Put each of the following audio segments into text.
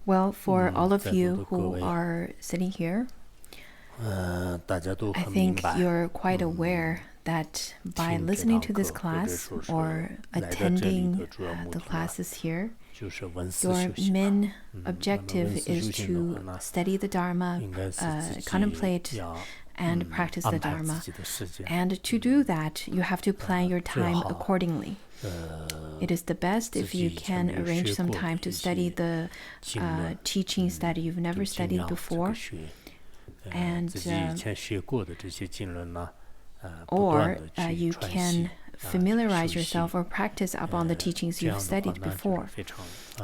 Well, for all of you who are sitting here, I think you're quite aware that by listening to this class or attending the classes here, your main objective is to study the Dharma, contemplate and practice the Dharma. And to do that, you have to plan your time accordingly. It is the best if you can arrange some time to study the teachings that you've never studied before. And or you can familiarize yourself or practice upon the teachings you've studied before.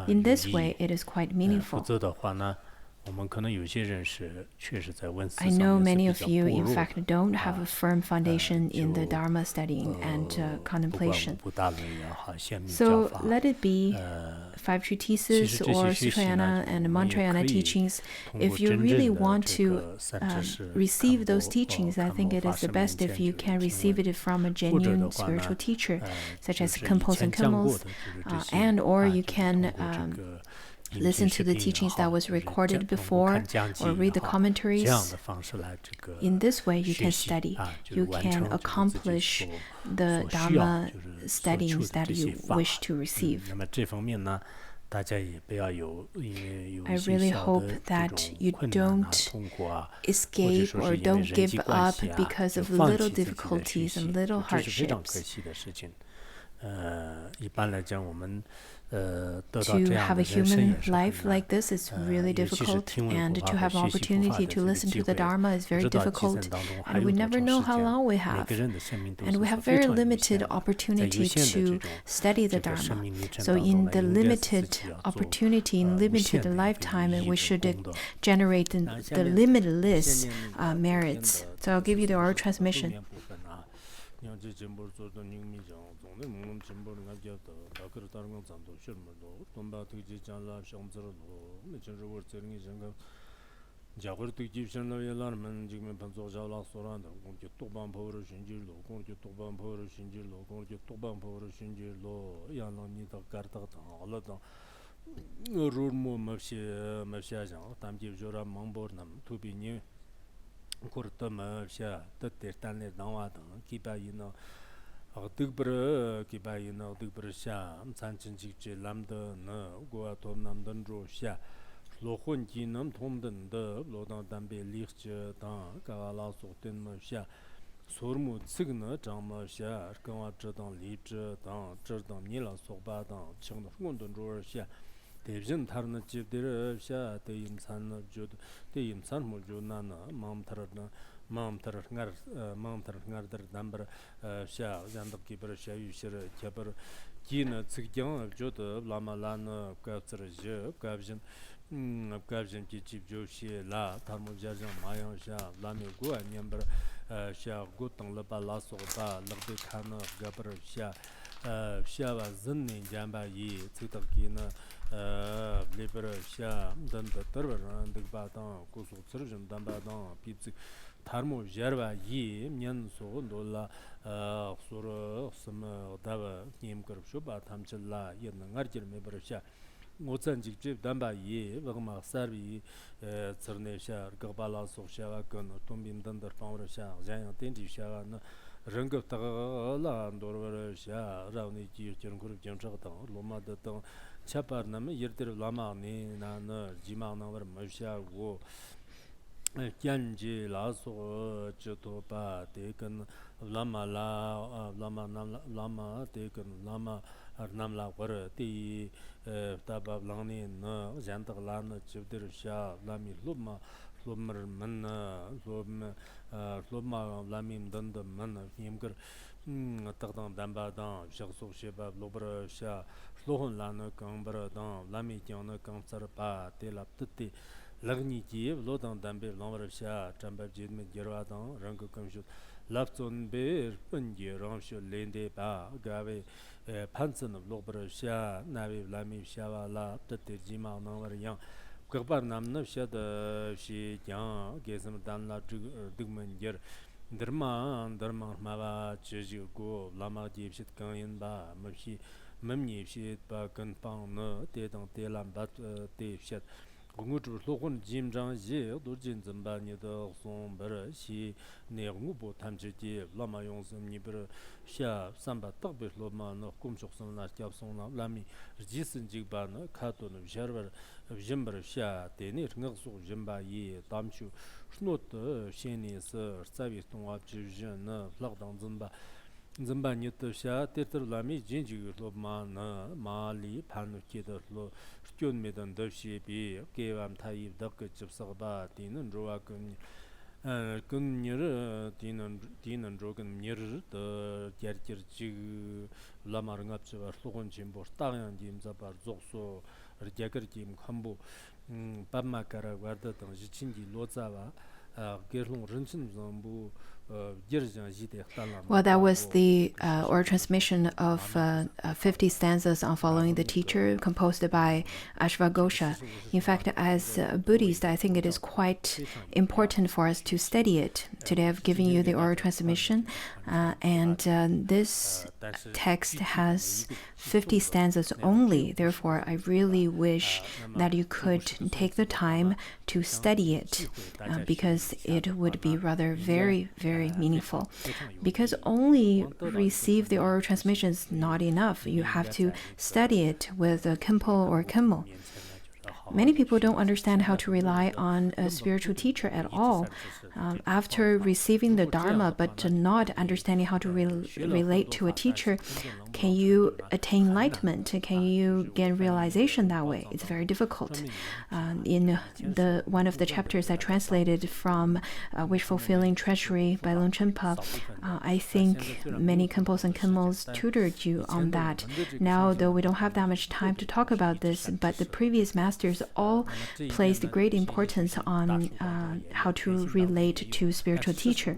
In this way, it is quite meaningful. I know many of you, in fact, don't have a firm foundation in the Dharma studying and contemplation. So let it be Five Treatises or Sutrayana and Mantrayana teachings. If you really want to receive those teachings, I think it is the best if you can receive it from a genuine spiritual teacher, such as Khenpo and Khenmos, and or you can listen to the teachings that was recorded before or read the commentaries. In this way, you can study. You can accomplish the Dharma studies that you wish to receive. I really hope that you don't escape or don't give up because of little difficulties and little hardships. To have a human life like this is really difficult, and to have an opportunity to listen to the Dharma is very difficult, and we never know how long we have, and we have very limited opportunity to study the Dharma. So in the limited opportunity, in limited lifetime, we should generate the limitless merits. So I'll give you the oral transmission. Digbra Kibayina Digbra Sha, Sanchin Chikchi Lambda, Goa Tom Namdan Dro Sha, Lohun Jinam Tomden, the Lodan Dambe Lichja, Dan, Kagala Sotin Sha, Sormu Signa, Jama Sha, Kawa Jadan Licha, Dan, Jadan Nila Soba, Dan, Chang Hundon Dro Sha, Devin Tarna Jibdir Sha, Dayim San Jud, Dayim San Mujunana, Mam Tarana. Mam Tarngar number Sha, Zandab Kibber Sha, Ushir, Keber, Gina, Tsigyang, Jota, Lama Lana, Gavzer, Gavjan, Gavjan, Chief Joshi, La, Tamujajan, Mayan Sha, Lami Gua, Number Sha, Gutang Laba Lasso, Ba, Labi Kana, Gabber Sha, Shava Zini, Jamba Yi, Tsitakina, Libera Sha, then the Turban, the Badan, Kusu Surgeon, Dambadan, Pipsi. Tarmo Jerva Yi, Nyan So, Dola, Sura, some Dava, Kim Kurshuba, Tamchilla, Yen Archer Mebersha, Mozan Jip, Damba Yi, Vagma Sarvi, Cernesha, Gabala Sosha, Gun, Tombin Dunder Power Sha, Giant Tinti Sha, Rung of Tala, Dorver Sha, Ravni, Jankur, Janchatan, Loma de Ton, Chaparnam, Yerter Lama, Nana, Jima, Navar, Masha, Wo. Kianji Laso Chitopa taken Lama Lama taken Lama Namla Wara Ti Taba Lani no Jantalan Chivdir Sha Lami Luma Lummer Mana Luma Lamim Dunda Mana Himker Tardan Dambadan Shakso Sheba Lobra Sha Lohon Lana Kambra Dan Lami Kiana Kansar Pa Telap Titi Lagni Kiev, Lodan Dambe, Lombersha, Chamba Jidman, Gervadan, Rango Kamshut, Lapson Bear, Punji, Ramshu, Lende Ba, Gave, Panson of Lobersha, Navi, Lami, Shava, La, Tati, Jima, Navar Yang, Kaparnam, Navsha, she, Yang, Gazam, Danla, Dugman, Ger, Derma, Mava, Cheju, Go, Lama, Jipshit, Kayan Ba, Mashi, Mamni, Shit, Ba, Kanpang, No, Tetan, Telam, Bat, Te Shet. 공구주 로군 짐장지 도진 점반이도 송버 시 내공부 탐지지 라마용스 니버 샤 삼바 떡베 로마노 꿈속선나 잡송나 라미 지슨직바노 카토노 샤르버 짐버 샤 데니 르그소 짐바이 담추 스노트 셰니스 서비스 동합 지르나 락당 점바 Zimbanitosha, Tetrlami, Jinji, Lobmana, Mali, Panukido, Stun Medan Doshibi, Gavam Taib, Dokachip Saba, Dinan Roagun, Gunir, Dinan Drogan Mir, the Gerkir Lamarangapcha, Logan Jimbo, Stallion Jim Zabar, Zoxo, Jagar Jim Kambo, Bamakara, Warda, Jichinji, Lozava, Gerlung Rinchen Zambu. Well, that was the oral transmission of 50 stanzas on following the teacher, composed by Ashwagosha. In fact, as Buddhists, I think it is quite important for us to study it. Today, I've given you the oral transmission, and this text has 50 stanzas only. Therefore, I really wish that you could take the time to study it, because it would be rather very meaningful. Because only receive the oral transmission is not enough. You have to study it with a Kempo or Kemmo. Many people don't understand how to rely on a spiritual teacher at all. After receiving the Dharma, but not understanding how to relate to a teacher, can you attain enlightenment? Can you gain realization that way? It's very difficult. In one of the chapters I translated from Wish Fulfilling Treasury by Lung Chenpa, I think many Kempos and Kemmos tutored you on that. Now, though we don't have that much time to talk about this, but the previous masters all placed great importance on how to relate to spiritual teacher.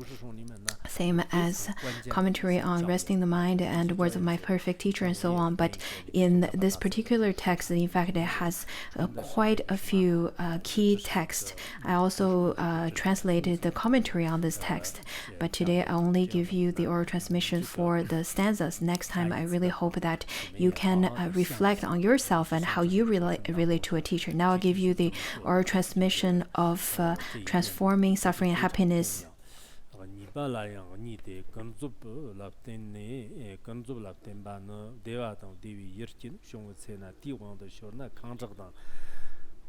Same as commentary on Resting the Mind and Words of My Perfect Teacher and so on. But in this particular text, in fact, it has quite a few key texts. I also translated the commentary on this text. But today, I only give you the oral transmission for the stanzas. Next time, I really hope that you can reflect on yourself and how you relate to a teacher. Now, I'll give you the oral transmission of Transforming Suffering and Happiness. Balayang ni de kanzub lapten ne kanzub lapten ba no dewa dang dewi yirkin shong tsena diwang de shorna kangjag dang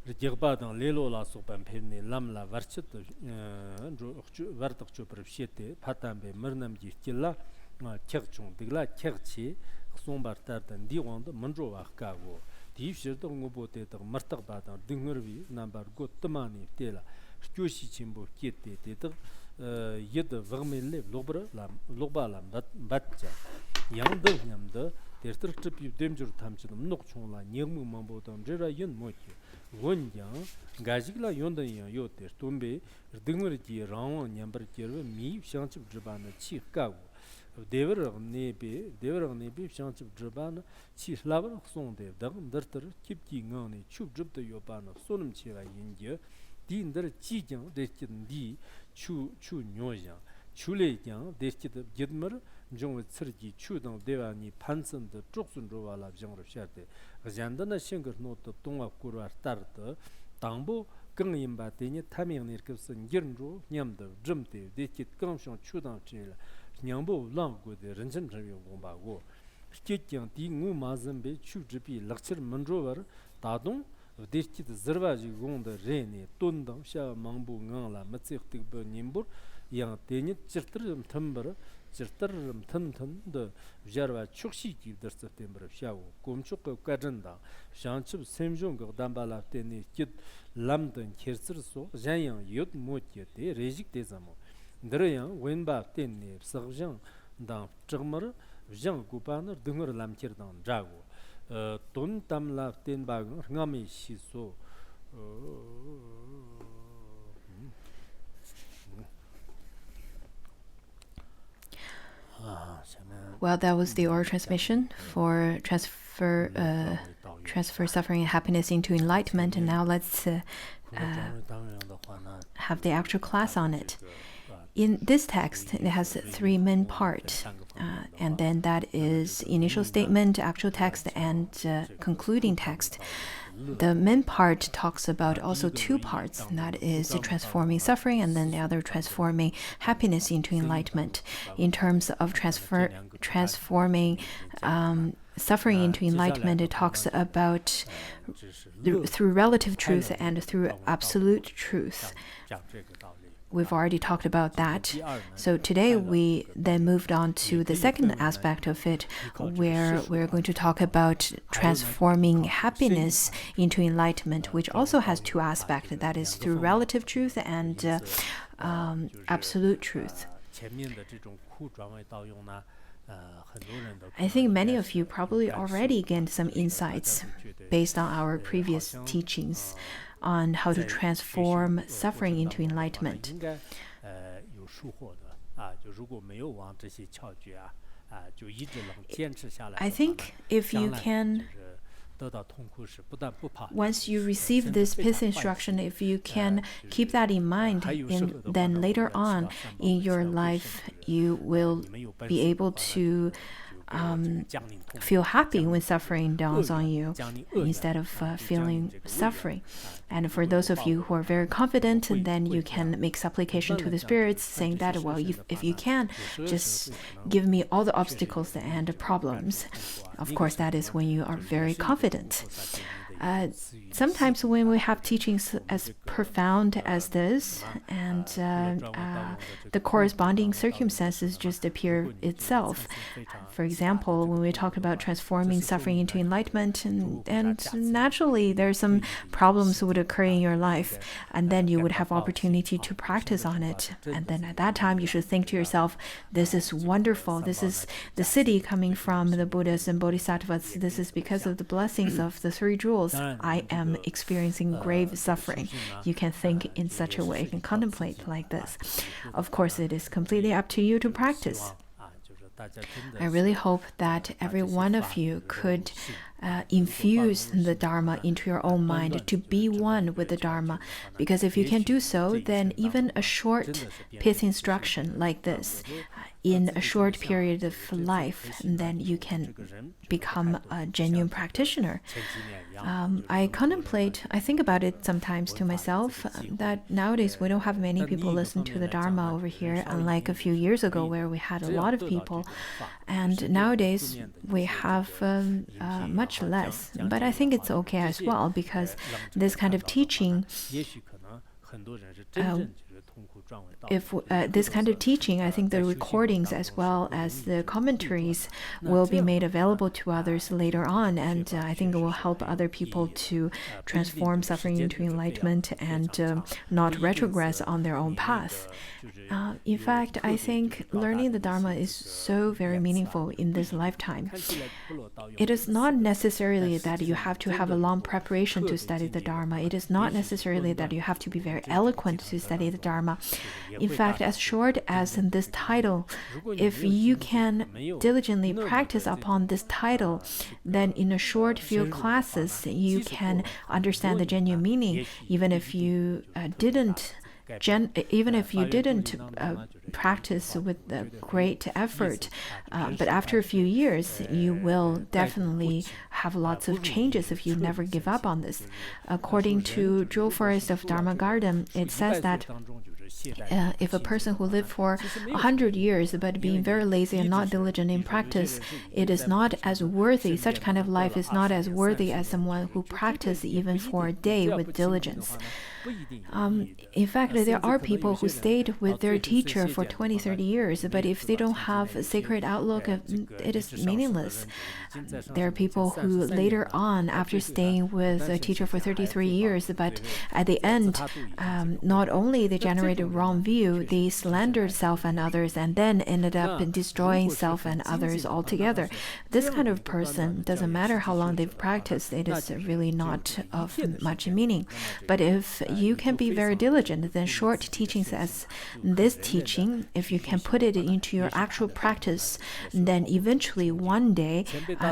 rigba dang lelo la so ban phne lam la warchit ro wardak cho prapshete patambe mirnam ji killa kyag chung digla kyag chi sombar tar dan diwang de manjo wa ka go di shir dang ngo bo te dang martag ba dang dingurwi nambar go tmani tela kyoshi chimbo kete te de yed vermelle lobra lam batja yang de nyam de terter trip demjur tamchim nok chungla nyegmu mambo dam jera yin mochi won yang gajigla yonda yang yo ter tumbe dingmer ji raw nyambar jerwe mi shangchib jibana chi ka dever nebe shangchib jibana chi labar song de dang derter kipki ngani chub jib de yobana sonum chira yinje din der ji jang de di chu nyoja chule jang de gidmer jong tsirgi chu dang dewani pansen de choksun ro wala jang ro sharte gajandana shingur no to tonga kurwar tar de dangbo gang yimba de ni taming ner kebsen girnro nyamde jimte de kit gang shong chu dang chela nyambo lang go de renchen jang gomba go kyekyang di ngu mazambe chu jibi lakchir manro war dadong Deshkit zirvaji gongda rene tondang sha mangbu ngangla matsik tikba nimbur yang tenyit chirtirim tambar chirtirim tan de jarwa chukshi kibdar september shawo komchuk kajanda shanchib semjong dambala teni kit lamdan kersir so janyang yot motye te rejik te zamo drayang wenba teni sagjang dang chigmar jang gupanar dungur lamkir dang jago Don tamla ten bag ngami shiso Well, that was the oral transmission for transfer suffering and happiness into enlightenment, and now let's have the actual class on it. in this text, it has 3 main parts, and then that is initial statement, actual text, and concluding text. The main part talks about also 2 parts, and that is transforming suffering, and then the other transforming happiness into enlightenment. In terms of transforming suffering into enlightenment, it talks about through relative truth and through absolute truth. We've already talked about that. So today we then moved on to the second aspect of it, where we're going to talk about transforming happiness into enlightenment, which also has 2 aspects, that is through relative truth and absolute truth. I think many of you probably already gained some insights based on our previous teachings on how to transform suffering into enlightenment. I think if you can, once you receive this peace instruction, if you can keep that in mind, then later on in your life, you will be able to feel happy when suffering dawns on you instead of feeling suffering. And for those of you who are very confident, then you can make supplication to the spirits saying that, well, if you can, just give me all the obstacles and problems. Of course, that is when you are very confident. Sometimes when we have teachings as profound as this, and the corresponding circumstances just appear itself. For example, when we talk about transforming suffering into enlightenment, and naturally there are some problems would occur in your life, and then you would have opportunity to practice on it. And then at that time, you should think to yourself, this is wonderful. This is the city coming from the Buddhas and Bodhisattvas. This is because of the blessings of the 3 jewels. I am experiencing grave suffering. You can think in such a way, you can contemplate like this. Of course, it is completely up to you to practice. I really hope that every one of you could infuse the Dharma into your own mind, to be one with the Dharma. Because if you can do so, then even a short peace instruction like this, in a short period of life, then you can become a genuine practitioner. I think about it sometimes to myself, that nowadays we don't have many people listen to the Dharma over here, unlike a few years ago where we had a lot of people. And nowadays we have much less. But I think it's okay as well, because this kind of teaching, I think the recordings as well as the commentaries will be made available to others later on, and I think it will help other people to transform suffering into enlightenment and not retrogress on their own path. In fact, I think learning the Dharma is so very meaningful in this lifetime. It is not necessarily that you have to have a long preparation to study the Dharma. It is not necessarily that you have to be very eloquent to study the Dharma. In fact, as short as this title, if you can diligently practice upon this title, then in a short few classes, you can understand the genuine meaning, even if you didn't practice with great effort. But after a few years, you will definitely have lots of changes if you never give up on this. According to Jewel Forest of Dharma Garden, it says that if a person who lived for 100 years but being very lazy and not diligent in practice, it is not as worthy. Such kind of life is not as worthy as someone who practiced even for a day with diligence. In fact, there are people who stayed with their teacher for 20, 30 years, but if they don't have a sacred outlook, it is meaningless. There are people who later on, after staying with a teacher for 33 years, but at the end, not only they generated wrong view, they slandered self and others, and then ended up destroying self and others altogether. This kind of person, doesn't matter how long they've practiced, it is really not of much meaning. But if you can be very diligent, then short teachings as this teaching, if you can put it into your actual practice, then eventually one day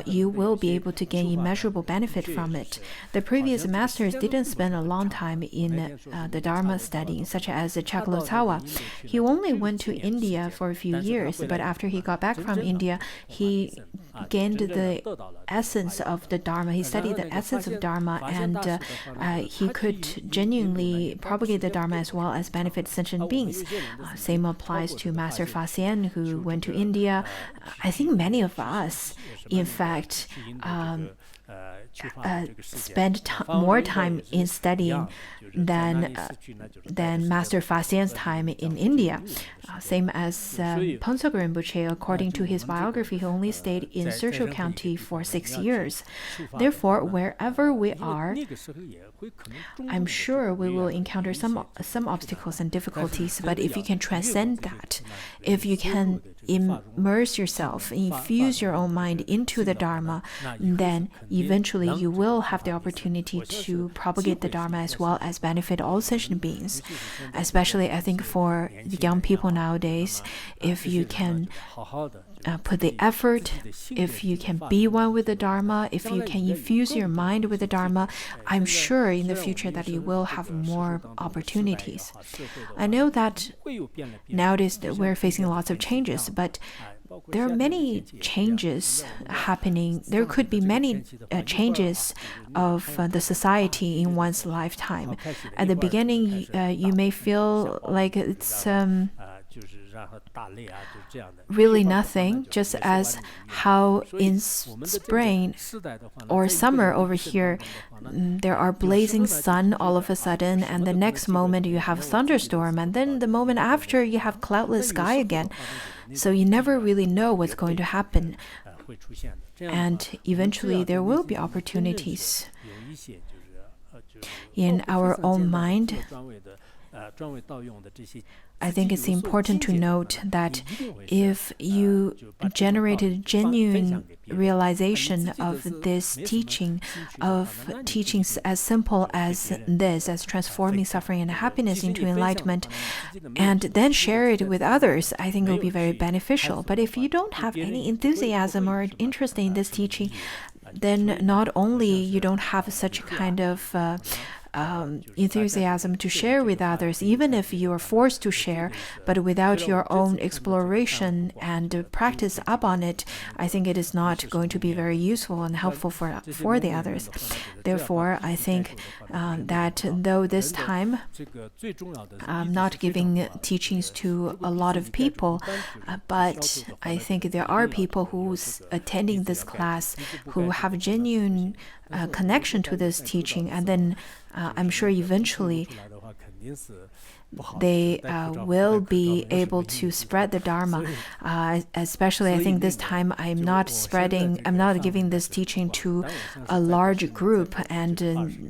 you will be able to gain immeasurable benefit from it. The previous masters didn't spend a long time in the Dharma studying, such as Avalokiteshvara, he only went to India for a few years, but after he got back from India, he gained the essence of the Dharma. He studied the essence of Dharma, and he could genuinely propagate the Dharma as well as benefit sentient beings. Same applies to Master Fa Xian, who went to India. I think many of us, in fact, spend more time in studying than Master Fa Xian's time in India. Same as Ponsok Rinpoche, according to his biography, he only stayed in Sercho County for 6 years. Therefore, wherever we are, I'm sure we will encounter some obstacles and difficulties, but if you can transcend that, if you can immerse yourself, infuse your own mind into the Dharma, then eventually you will have the opportunity to propagate the Dharma as well as benefit all sentient beings. Especially, I think, for the young people nowadays, if you can put the effort, if you can be one with the Dharma, if you can infuse your mind with the Dharma, I'm sure in the future that you will have more opportunities. I know that nowadays we're facing lots of changes, but there are many changes happening. There could be many changes of the society in one's lifetime. At the beginning, you may feel like it's really nothing, just as how in spring or summer over here, there are blazing sun all of a sudden, and the next moment you have thunderstorm, and then the moment after you have cloudless sky again. So you never really know what's going to happen. And eventually there will be opportunities in our own mind. I think it's important to note that if you generated genuine realization of this teaching, of teachings as simple as this, as transforming suffering and happiness into enlightenment, and then share it with others, I think it will be very beneficial. But if you don't have any enthusiasm or interest in this teaching, then not only you don't have such a kind of enthusiasm to share with others, even if you are forced to share, but without your own exploration and practice up on it, I think it is not going to be very useful and helpful for the others. Therefore, I think that though this time I'm not giving teachings to a lot of people, but I think there are people who's attending this class who have genuine connection to this teaching, and then I'm sure eventually they will be able to spread the Dharma. Especially, I think this time I'm not giving this teaching to a large group, and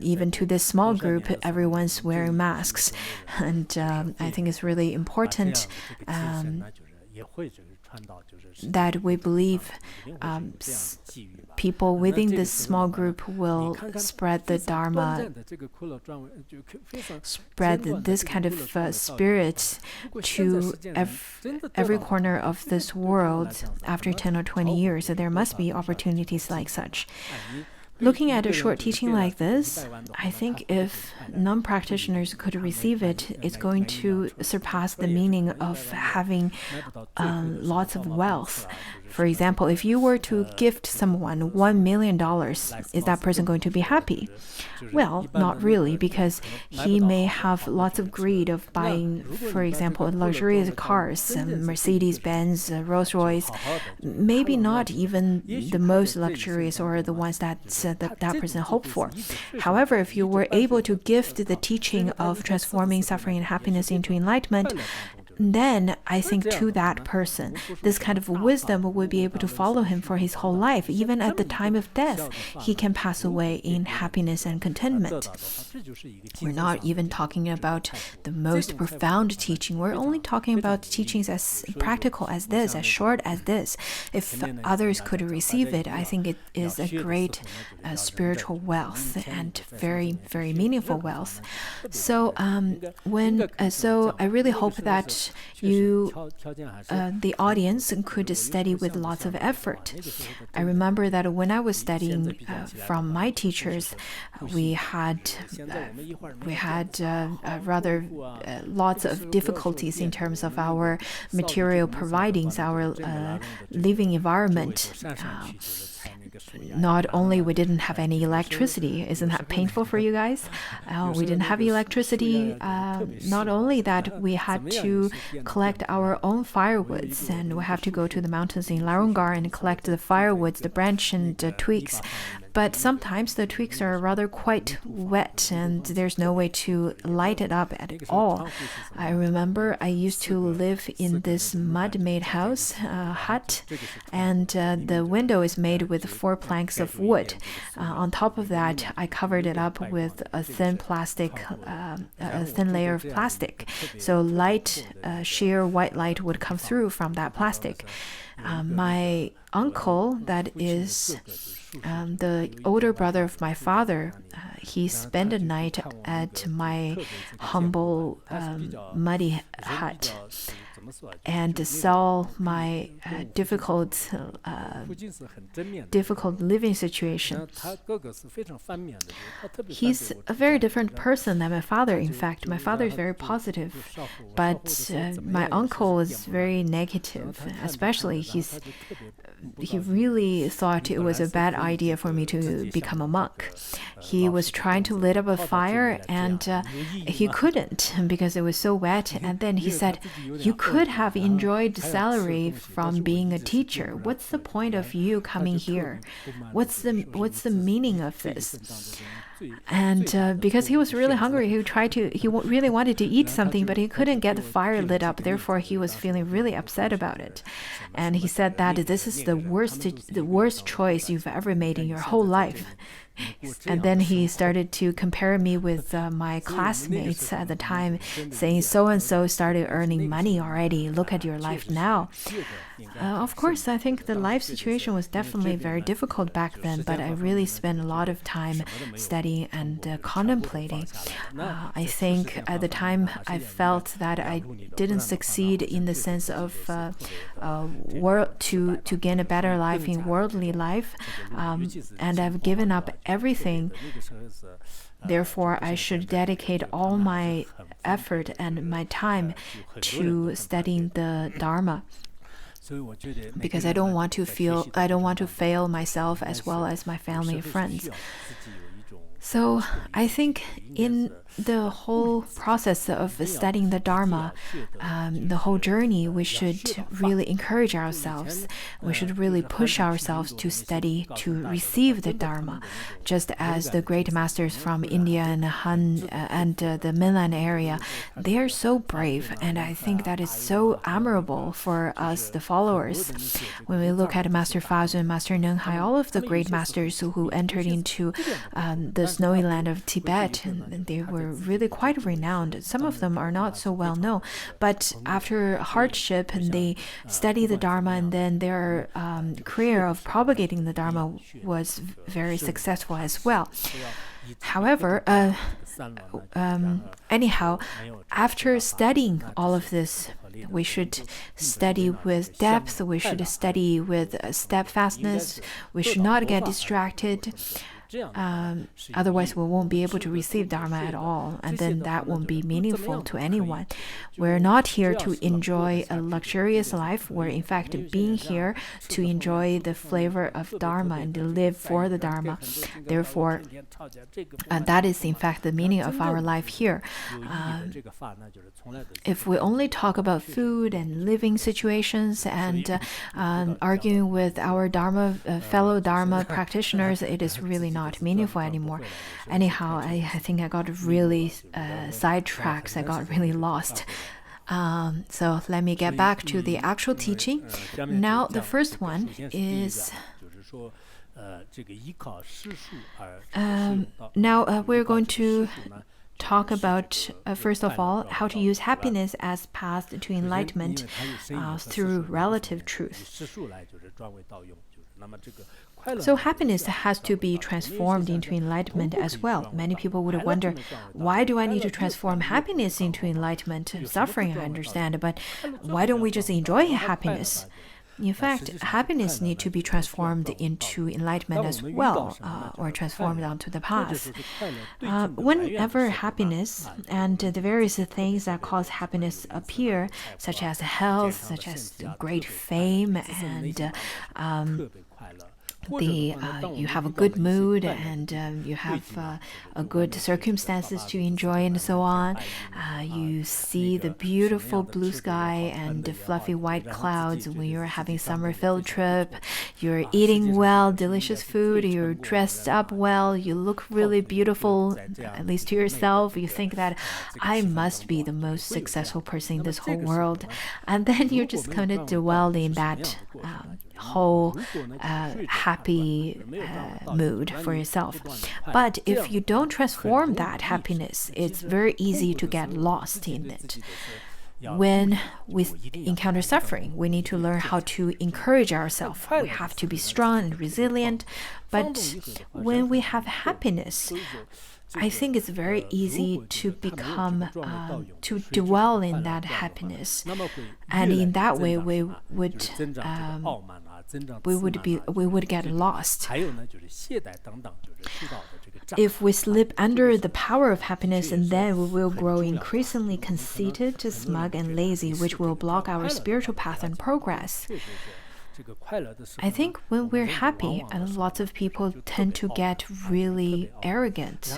even to this small group, everyone's wearing masks. And I think it's really important that we believe people within this small group will spread the Dharma, spread this kind of spirit to every corner of this world after 10 or 20 years. So there must be opportunities like such. Looking at a short teaching like this, I think if non-practitioners could receive it, it's going to surpass the meaning of having lots of wealth. For example, if you were to gift someone $1 million, is that person going to be happy? Well, not really, because he may have lots of greed of buying, for example, luxurious cars, Mercedes-Benz, Rolls-Royce, maybe not even the most luxurious or the ones that person hoped for. However, if you were able to gift the teaching of transforming suffering and happiness into enlightenment, then I think to that person, this kind of wisdom will be able to follow him for his whole life. Even at the time of death, he can pass away in happiness and contentment. We're not even talking about the most profound teaching. We're only talking about teachings as practical as this, as short as this. If others could receive it, I think it is a great spiritual wealth and very, very meaningful wealth. So I really hope that that the audience could study with lots of effort. I remember that when I was studying from my teachers, we had rather lots of difficulties in terms of our material providings, our living environment. Not only we didn't have any electricity, isn't that painful for you guys? We didn't have electricity. Not only that, we had to collect our own firewoods, and we have to go to the mountains in Larungar and collect the firewoods, the branch and the twigs. But sometimes the twigs are rather quite wet and there's no way to light it up at all. I remember I used to live in this mud-made house, hut, and the window is made with 4 planks of wood. On top of that, I covered it up with a thin layer of plastic. So light, sheer white light would come through from that plastic. My uncle, that is the older brother of my father, he spent a night at my humble, muddy hut and saw my difficult living situation. He's a very different person than my father. In fact, my father is very positive, but my uncle is very negative. Especially, he really thought it was a bad idea for me to become a monk. He was trying to lit up a fire and he couldn't because it was so wet. And then he said, "You could have enjoyed salary from being a teacher. What's the point of you coming here? What's the meaning of this?" And because he was really hungry, he really wanted to eat something, but he couldn't get the fire lit up. Therefore, he was feeling really upset about it. And he said that this is the worst choice you've ever made in your whole life. And then he started to compare me with my classmates at the time, saying, "So-and-so started earning money already. Look at your life now." Of course, I think the life situation was definitely very difficult back then, but I really spent a lot of time studying and contemplating. I think at the time I felt that I didn't succeed in the sense of to gain a better life in worldly life, and I've given up everything. Therefore, I should dedicate all my effort and my time to studying the Dharma, because I don't want to fail myself as well as my family and friends. So I think in the whole process of studying the Dharma, the whole journey, we should really encourage ourselves. We should really push ourselves to study, to receive the Dharma, just as the great masters from India and Han and the mainland area, they are so brave, and I think that is so admirable for us, the followers. When we look at Master Fa Zun, Master Neng Hai, all of the great masters who entered into the snowy land of Tibet, and they were really quite renowned. Some of them are not so well known, but after hardship, and they study the Dharma, and then their career of propagating the Dharma was very successful as well. However, anyhow, after studying all of this, we should study with depth, we should study with steadfastness, we should not get distracted. Otherwise we won't be able to receive Dharma at all, and then that won't be meaningful to anyone. We're not here to enjoy a luxurious life. We're in fact being here to enjoy the flavor of Dharma and to live for the Dharma. Therefore, that is in fact the meaning of our life here. If we only talk about food and living situations and arguing with our fellow Dharma practitioners, it is really not meaningful anymore. Anyhow, I think I got really sidetracked. I got really lost. So let me get back to the actual teaching. Now, the first one is now we're going to talk about, first of all, how to use happiness as path to enlightenment through relative truth. So happiness has to be transformed into enlightenment as well. Many people would wonder, why do I need to transform happiness into enlightenment? Suffering, I understand, but why don't we just enjoy happiness? In fact, happiness needs to be transformed into enlightenment as well, or transformed onto the path. Whenever happiness and the various things that cause happiness appear, such as health, such as great fame, and you have a good mood, and you have a good circumstances to enjoy, and so on. You see the beautiful blue sky and the fluffy white clouds when you're having summer field trip. You're eating well, delicious food. You're dressed up well. You look really beautiful, at least to yourself. You think that I must be the most successful person in this whole world, and then you just kind of dwell in that whole happy mood for yourself. But if you don't transform that happiness, it's very easy to get lost in it. When we encounter suffering, we need to learn how to encourage ourselves. We have to be strong and resilient. But when we have happiness, I think it's very easy to become, to dwell in that happiness. And in that way, we would get lost. If we slip under the power of happiness, and then we will grow increasingly conceited, smug, and lazy, which will block our spiritual path and progress. I think when we're happy, and lots of people tend to get really arrogant.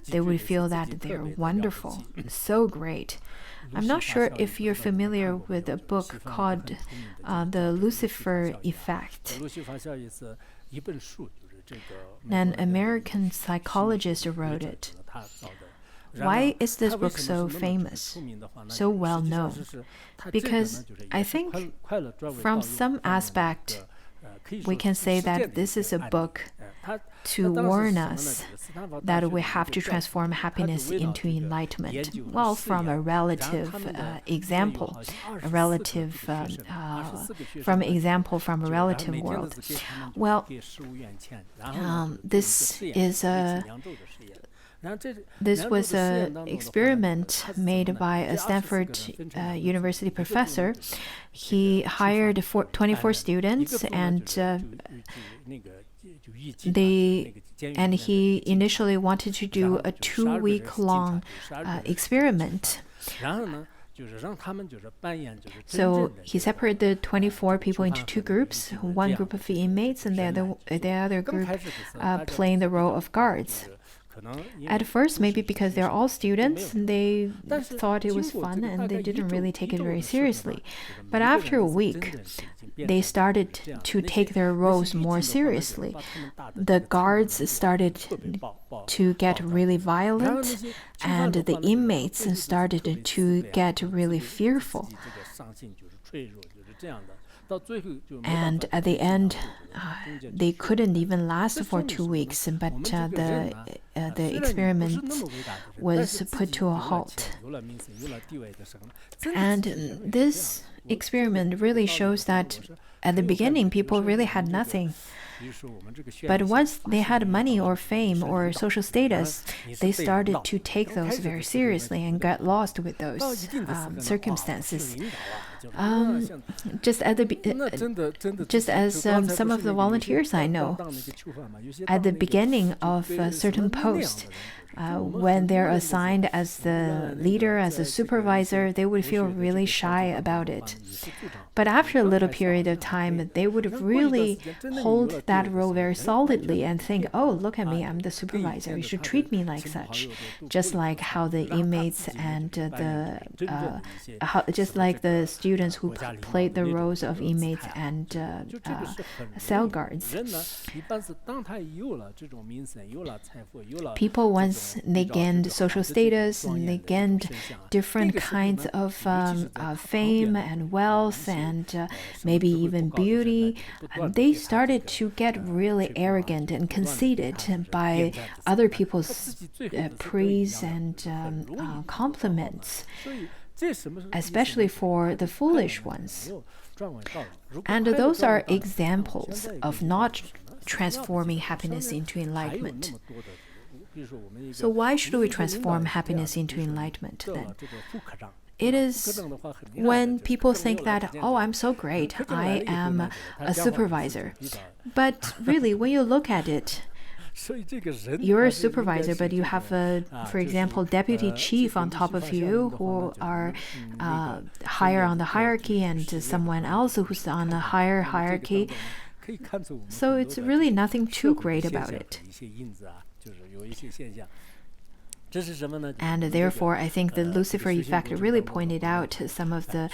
They would feel that they're wonderful, so great. I'm not sure if you're familiar with a book called The Lucifer Effect. An American psychologist wrote it. Why is this book so famous, so well known? Because I think from some aspect, we can say that this is a book to warn us that we have to transform happiness into enlightenment. Well, from a relative example, from example from a relative world. Well, this was an experiment made by a Stanford University professor. He hired 24 students, and he initially wanted to do a 2-week-long experiment. So he separated the 24 people into 2 groups, one group of inmates and the other group playing the role of guards. At first, maybe because they're all students, they thought it was fun and they didn't really take it very seriously. But after a week, they started to take their roles more seriously. The guards started to get really violent, and the inmates started to get really fearful. And at the end, they couldn't even last for 2 weeks, but the experiment was put to a halt. And this experiment really shows that at the beginning, people really had nothing. But once they had money or fame or social status, they started to take those very seriously and got lost with those circumstances. Just as some of the volunteers I know, at the beginning of a certain post, when they're assigned as the leader, as a supervisor, they would feel really shy about it. But after a little period of time, they would really hold that role very solidly and think, oh, look at me, I'm the supervisor. You should treat me like such. Just like how the inmates and just like the students who played the roles of inmates and cell guards. People, once they gained social status and they gained different kinds of fame and wealth and maybe even beauty, they started to get really arrogant and conceited by other people's praise and compliments. especially for the foolish ones. And those are examples of not transforming happiness into enlightenment. So why should we transform happiness into enlightenment then? It is when people think that, oh, I'm so great, I am a supervisor. But really, when you look at it, you're a supervisor, but you have for example, deputy chief on top of you who are higher on the hierarchy and someone else who's on a higher hierarchy. So it's really nothing too great about it. And therefore, I think the Lucifer Effect really pointed out some of the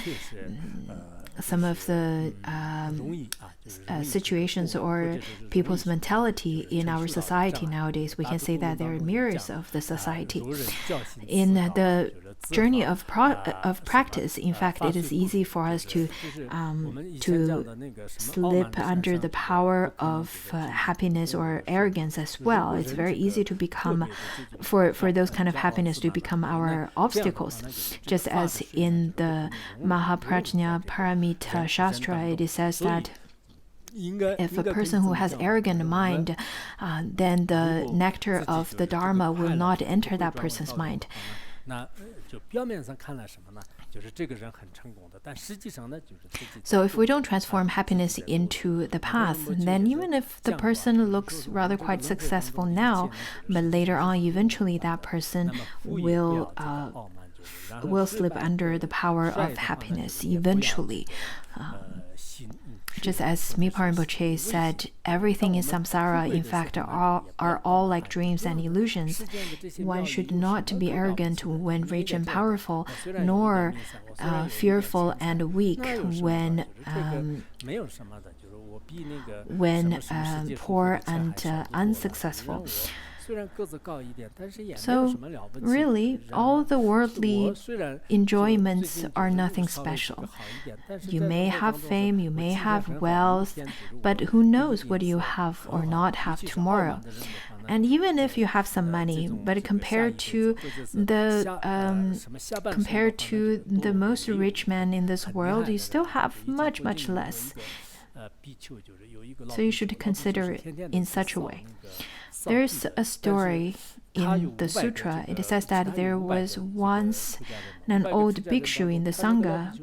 situations or people's mentality in our society nowadays. We can say that they're mirrors of the society. In the journey of practice, in fact, it is easy for us to slip under the power of happiness or arrogance as well. It's very easy to become, for those kind of happiness to become our obstacles. Just as in the Mahaprajna Paramita Shastra, it says that if a person who has arrogant mind, then the nectar of the Dharma will not enter that person's mind. So if we don't transform happiness into the path, then even if the person looks rather quite successful now, but later on, eventually that person will slip under the power of happiness eventually. Just as Mipa Rinpoche said, everything in samsara, in fact, are all like dreams and illusions. One should not be arrogant when rich and powerful, nor fearful and weak when poor and unsuccessful. So really, all the worldly enjoyments are nothing special. You may have fame, you may have wealth, but who knows what you have or not have tomorrow. And even if you have some money, but compared to the most rich man in this world, you still have much, much less. So you should consider it in such a way. There's a story in the sutra. It says that there was once an old bhikshu in the sangha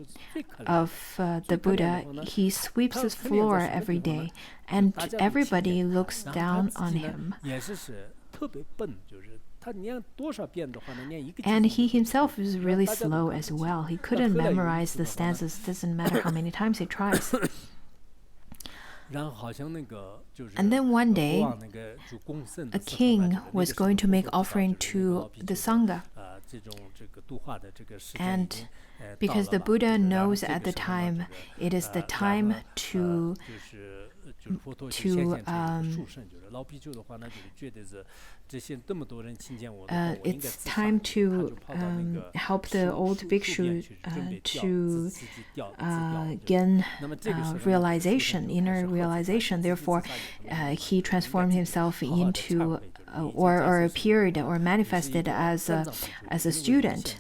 of the Buddha. He sweeps the floor every day, and everybody looks down on him. And he himself is really slow as well. He couldn't memorize the stanzas. Doesn't matter how many times he tries. And then one day, a king was going to make offering to the Sangha. And because the Buddha knows at the time, it is the time to it's time to help the old bhikshu to gain realization, inner realization. Therefore, he transformed himself into or appeared or manifested as a student.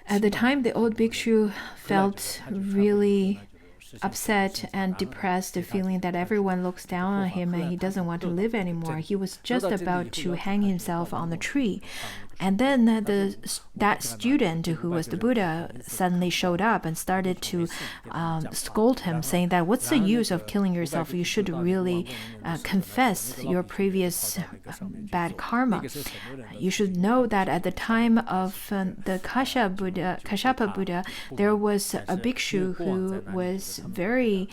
At the time, the old bhikshu felt really upset and depressed, feeling that everyone looks down on him and he doesn't want to live anymore. He was just about to hang himself on the tree. And then that student who was the Buddha suddenly showed up and started to scold him, saying that what's the use of killing yourself? You should really confess your previous bad karma. You should know that at the time of the Kashyapa Buddha, there was a bhikshu who was very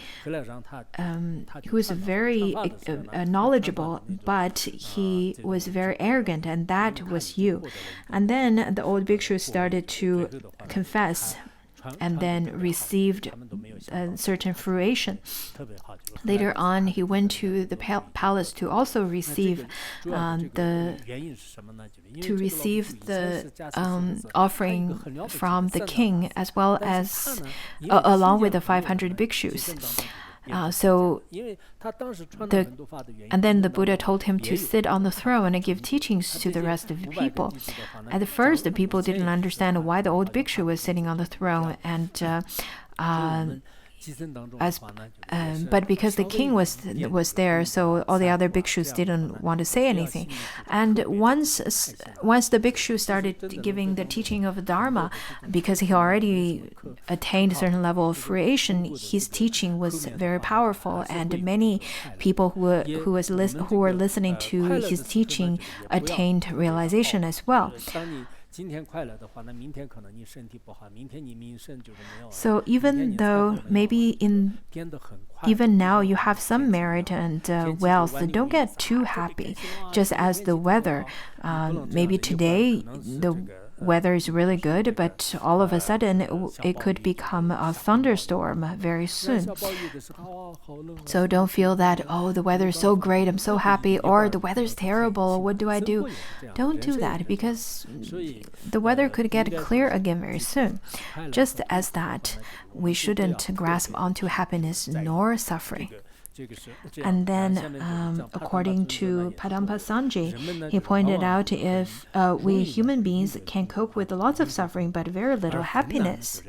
knowledgeable, but he was very arrogant, and that was you. And then the old bhikshu started to confess and then received a certain fruition. Later on, he went to the palace to also receive the offering from the king, as well as along with the 500 bhikshus. And then the Buddha told him to sit on the throne and give teachings to the rest of the people. At first, the people didn't understand why the old bhikshu was sitting on the throne, and but because the king was there, so all the other bhikshus didn't want to say anything. And once the bhikshu started giving the teaching of Dharma, because he already attained a certain level of fruition, his teaching was very powerful, and many people who were listening to his teaching attained realization as well. So even though maybe even now you have some merit and wealth, don't get too happy. Just as the weather, maybe today the weather is really good, but all of a sudden it could become a thunderstorm very soon. So don't feel that, oh, the weather is so great, I'm so happy, or the weather is terrible, what do I do? Don't do that, because the weather could get clear again very soon. Just as that, we shouldn't grasp onto happiness nor suffering. And then, according to Padampa Sanji, he pointed out if we human beings can cope with lots of suffering but very little happiness.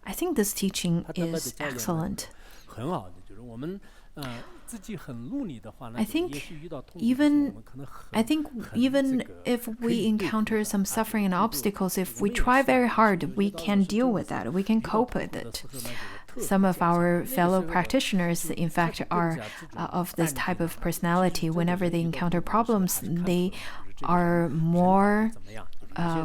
I think this teaching is excellent. I think even if we encounter some suffering and obstacles, if we try very hard, we can deal with that. We can cope with it. Some of our fellow practitioners, in fact, are of this type of personality. Whenever they encounter problems, they are more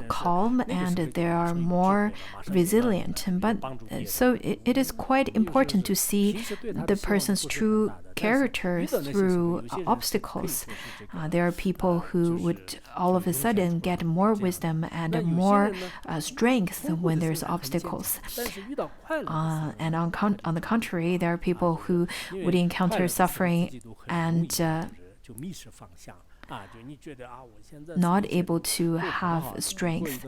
calm and they are more resilient. But so it is quite important to see the person's true character through obstacles. There are people who would all of a sudden get more wisdom and more strength when there's obstacles. And on the contrary, there are people who would encounter suffering and not able to have strength.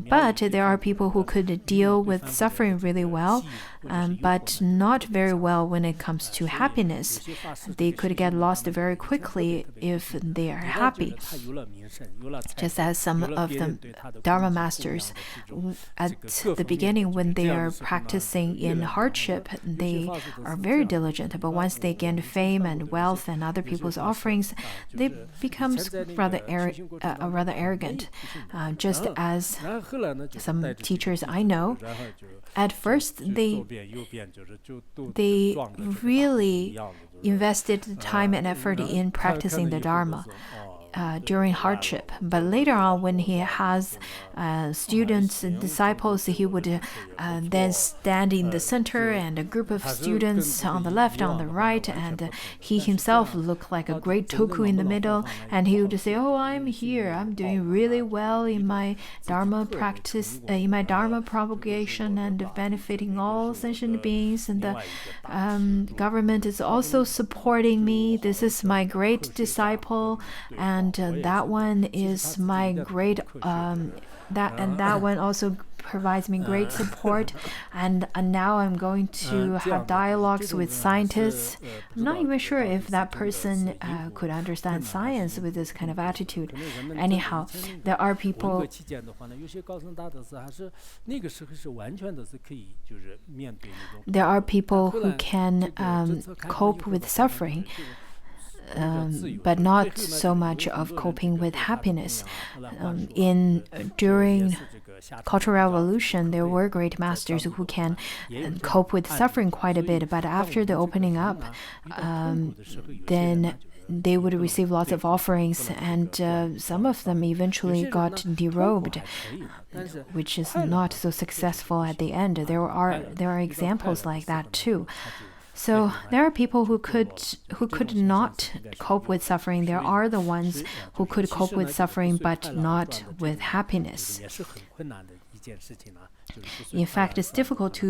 But there are people who could deal with suffering really well, but not very well when it comes to happiness. They could get lost very quickly if they are happy. Just as some of the Dharma masters, at the beginning when they are practicing in hardship, they are very diligent, but once they gain fame and wealth and other people's offerings, they become rather arrogant. Just as some teachers I know, at first they really invested time and effort in practicing the Dharma during hardship. But later on, when he has students and disciples, he would then stand in the center and a group of students on the left, on the right, and he himself looked like a great toku in the middle, and he would say, oh, I'm here, I'm doing really well in my Dharma practice, in my Dharma propagation and benefiting all sentient beings, and the government is also supporting me. This is my great disciple, and that one is my great that one also provides me great support, and now I'm going to have dialogues with scientists. I'm not even sure if that person could understand science with this kind of attitude. Anyhow, there are people who can cope with suffering, but not so much of coping with happiness. During Cultural Revolution, there were great masters who can cope with suffering quite a bit, but after the opening up, then they would receive lots of offerings, and some of them eventually got derobed, which is not so successful at the end. There are examples like that too. So there are people who could not cope with suffering. There are the ones who could cope with suffering but not with happiness. In fact, it's difficult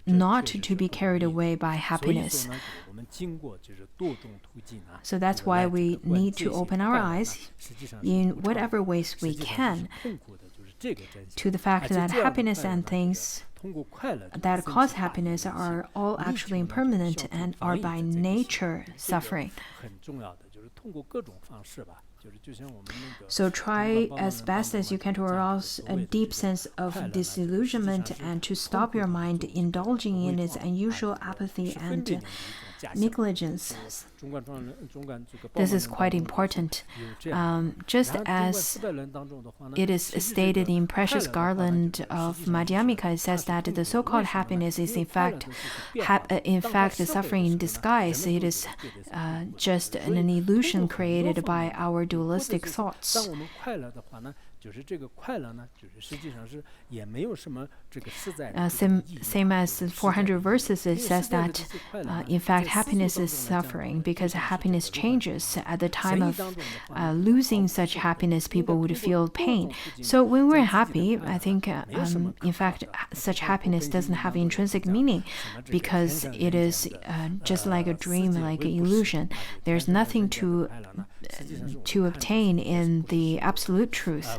not to be carried away by happiness. So that's why we need to open our eyes in whatever ways we can to the fact that happiness and things that cause happiness are all actually impermanent and are by nature suffering. So try as best as you can to arouse a deep sense of disillusionment and to stop your mind indulging in its unusual apathy and negligence. This is quite important. Just as it is stated in Precious Garland of Madhyamika, it says that the so-called happiness is in fact suffering in disguise. It is just an illusion created by our dualistic thoughts. Same as 400 verses, it says that in fact happiness is suffering because happiness changes. At the time of losing such happiness, people would feel pain. So when we're happy, I think in fact such happiness doesn't have intrinsic meaning because it is just like a dream, like an illusion. There's nothing to obtain in the absolute truth.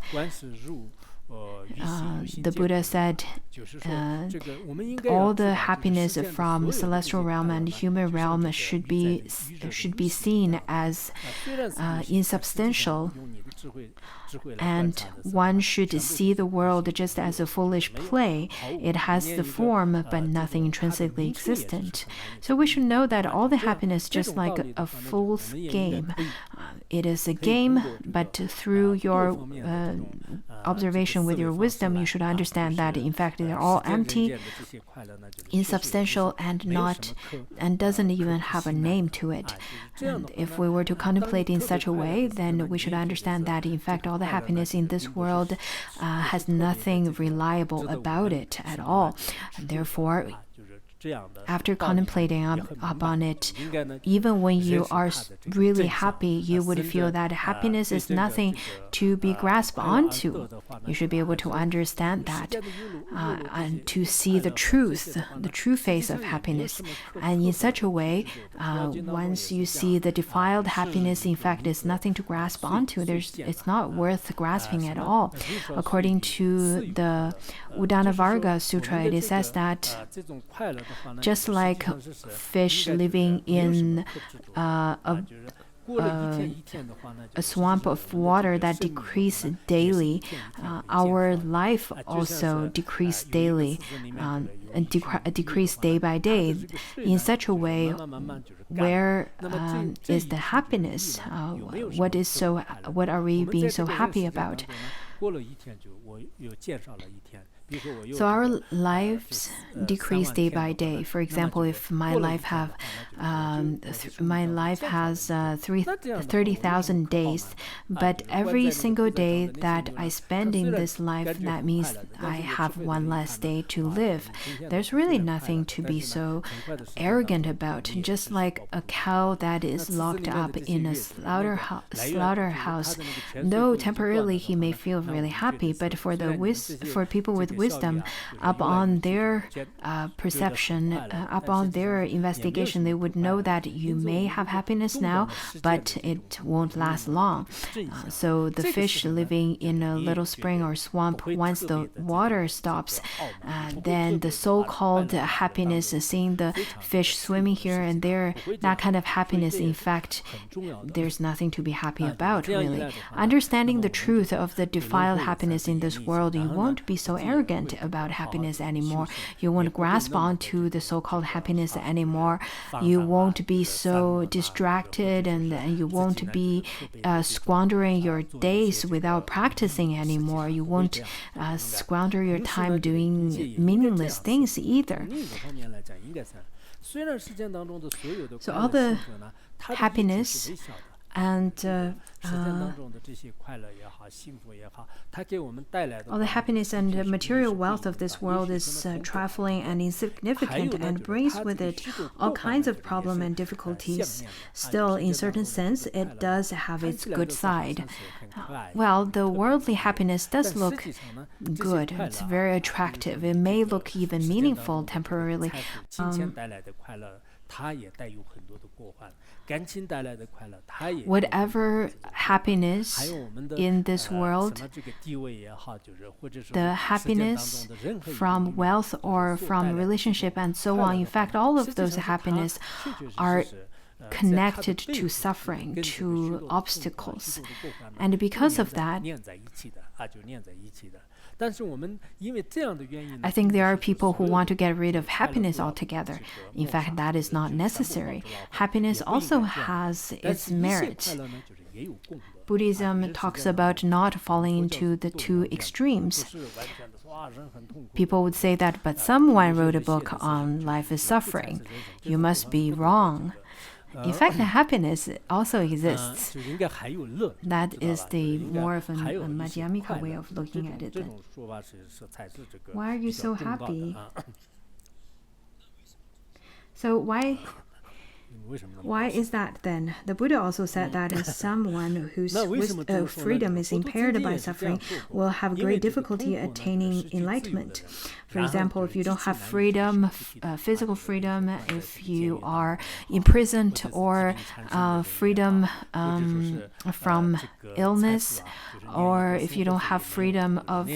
The Buddha said all the happiness from celestial realm and human realm should be seen as insubstantial, and one should see the world just as a foolish play. It has the form but nothing intrinsically existent. So we should know that all the happiness just like a fool's game. It is a game, but through your observation with your wisdom, you should understand that in fact they're all empty, insubstantial, and doesn't even have a name to it. And if we were to contemplate in such a way, then we should understand that in fact all the happiness in this world has nothing reliable about it at all. And therefore, after contemplating upon it, even when you are really happy, you would feel that happiness is nothing to be grasped onto. You should be able to understand that and to see the true face of happiness. And in such a way, once you see the defiled happiness, in fact, is nothing to grasp onto. It's not worth grasping at all. According to the Udana Sutra, it says that just like fish living in a swamp of water that decreases daily, our life also decreases daily and decrease day by day. In such a way, where is the happiness? What are we being so happy about? So our lives decrease day by day. For example, if my life has 30,000 days, but every single day that I spend in this life, that means I have one less day to live. There's really nothing to be so arrogant about. Just like a cow that is locked up in a slaughterhouse, though temporarily he may feel really happy, but for people with wisdom, upon their perception, upon their investigation, they would know that you may have happiness now, but it won't last long. So the fish living in a little spring or swamp, once the water stops, then the so-called happiness, seeing the fish swimming here and there, that kind of happiness, in fact, there's nothing to be happy about, really. Understanding the truth of the defiled happiness in this world, you won't be so arrogant about happiness anymore. You won't grasp onto the so-called happiness anymore. You won't be so distracted, and you won't be squandering your days without practicing anymore. You won't squander your time doing meaningless things either. So all the happiness and all the happiness and material wealth of this world is trifling and insignificant and brings with it all kinds of problems and difficulties. Still, in certain sense, it does have its good side. Well, the worldly happiness does look good. It's very attractive. It may look even meaningful temporarily. Whatever happiness in this world, the happiness from wealth or from relationship and so on, in fact, all of those happiness are connected to suffering, to obstacles. And because of that, I think there are people who want to get rid of happiness altogether. In fact, that is not necessary. Happiness also has its merit. Buddhism talks about not falling into the two extremes. People would say that, but someone wrote a book on life is suffering. You must be wrong. In fact, happiness also exists. That is the more of a Madhyamika way of looking at it. Why are you so happy? So why is that then? The Buddha also said that someone whose freedom is impaired by suffering will have great difficulty attaining enlightenment. For example, if you don't have freedom, physical freedom, if you are imprisoned, or freedom from illness, or if you don't have freedom of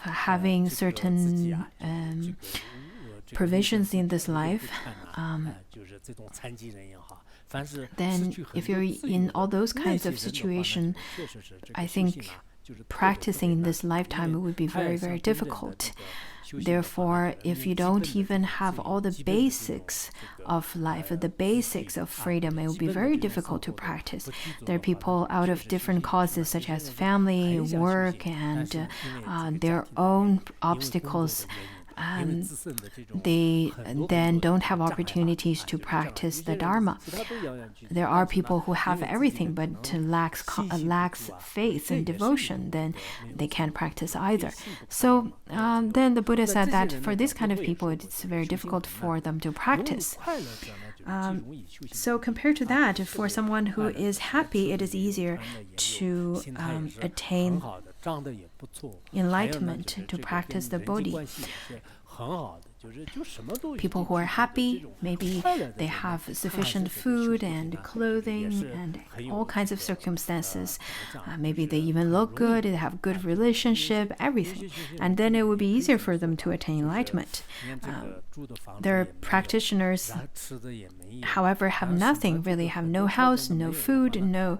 having certain provisions in this life, then if you're in all those kinds of situations, I think practicing in this lifetime would be very, very difficult. Therefore, if you don't even have all the basics of life, the basics of freedom, it will be very difficult to practice. There are people out of different causes, such as family, work, and their own obstacles. They then don't have opportunities to practice the Dharma. There are people who have everything but lacks faith and devotion, then they can't practice either. So then the Buddha said that for this kind of people, it's very difficult for them to practice. So compared to that, for someone who is happy, it is easier to attain enlightenment, to practice the Bodhi. People who are happy, maybe they have sufficient food and clothing and all kinds of circumstances. Maybe they even look good, they have good relationship, everything. And then it would be easier for them to attain enlightenment. There are practitioners, however, have nothing, really have no house, no food, no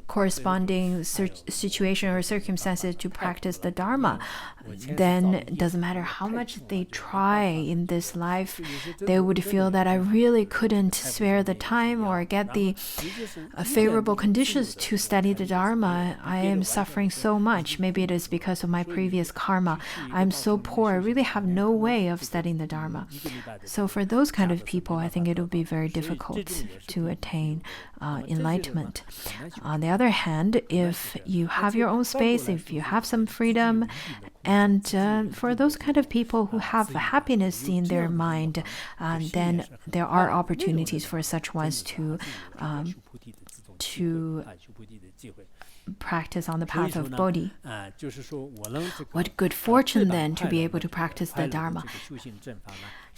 corresponding situation or circumstances to practice the Dharma. Then it doesn't matter how much they try in this life, they would feel that I really couldn't spare the time or get the favorable conditions to study the Dharma. I am suffering so much. Maybe it is because of my previous karma. I'm so poor. I really have no way of studying the Dharma. So for those kind of people, I think it will be very difficult to attain enlightenment. On the other hand, if you have your own space, if you have some freedom, and for those kind of people who have happiness in their mind, then there are opportunities for such ones to practice on the path of Bodhi. What good fortune then to be able to practice the Dharma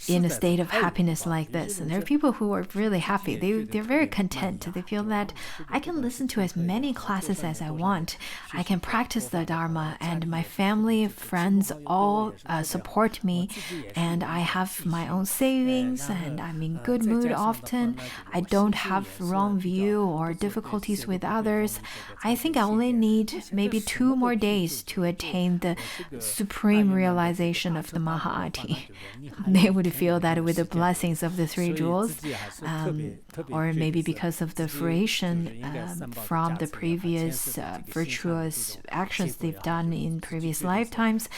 in a state of happiness like this. And there are people who are really happy. They're very content. They feel that I can listen to as many classes as I want. I can practice the Dharma, and my family, friends all support me, and I have my own savings, and I'm in good mood often. I don't have wrong view or difficulties with others. I think I only need maybe 2 more days to attain the supreme realization of the Mahāti. They would feel that with the blessings of the 3 jewels, or maybe because of the fruition from the previous virtuous actions they've done in previous lifetimes,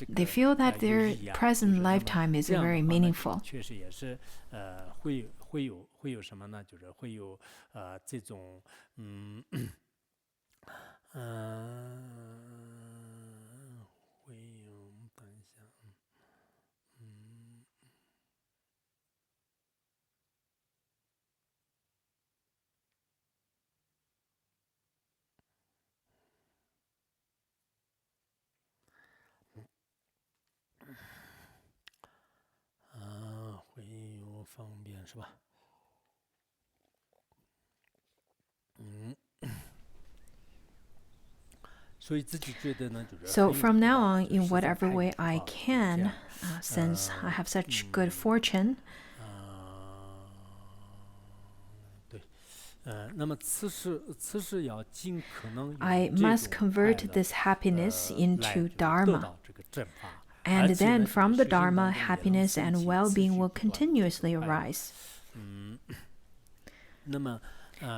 they feel that their present lifetime is very meaningful. So from now on, in whatever way I can, since I have such good fortune, I must convert this happiness into Dharma. And then from the Dharma, happiness and well-being will continuously arise.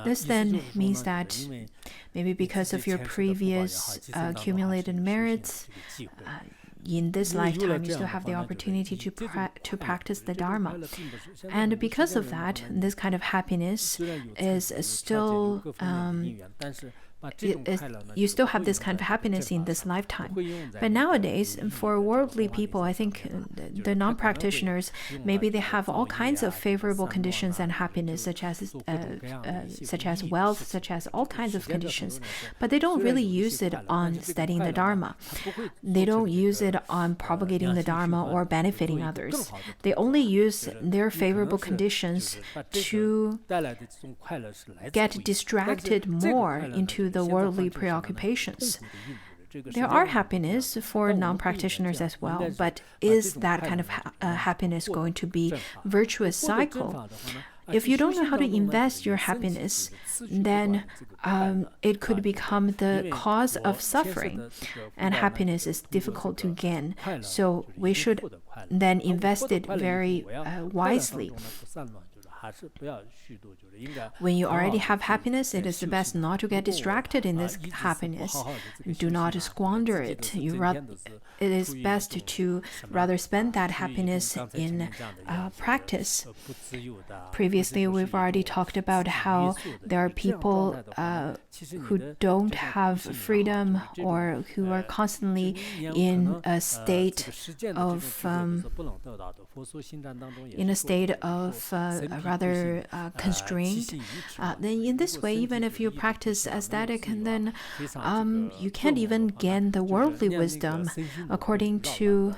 This then means that maybe because of your previous accumulated merits, in this lifetime you still have the opportunity to practice the Dharma. And because of that, this kind of happiness is still you still have this kind of happiness in this lifetime. But nowadays, for worldly people, I think the non-practitioners, maybe they have all kinds of favorable conditions and happiness, such as wealth, such as all kinds of conditions. But they don't really use it on studying the Dharma. They don't use it on propagating the Dharma or benefiting others. They only use their favorable conditions to get distracted more into the worldly preoccupations. There are happiness for non-practitioners as well, but is that kind of happiness going to be a virtuous cycle? If you don't know how to invest your happiness, then it could become the cause of suffering, and happiness is difficult to gain. So we should then invest it very wisely. When you already have happiness, it is best not to get distracted in this happiness. Do not squander it. It is best to rather spend that happiness in practice. Previously, we've already talked about how there are people who don't have freedom or who are constantly in a state of rather constrained. Then in this way, even if you practice aesthetic, and then you can't even gain the worldly wisdom. According to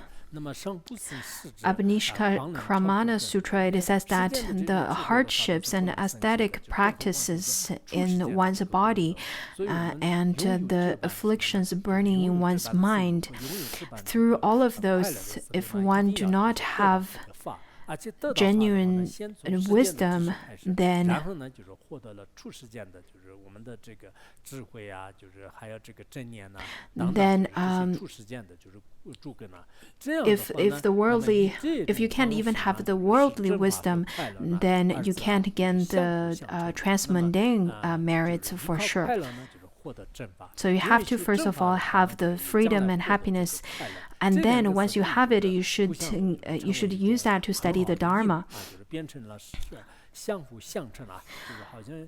Abhinishka Sutra, it says that the hardships and aesthetic practices in one's body and the afflictions burning in one's mind, through all of those, if one do not have genuine wisdom, then if you can't even have the worldly wisdom, then you can't gain the transmundane merits for sure. So you have to first of all have the freedom and happiness, and then once you have it, you should use that to study the Dharma.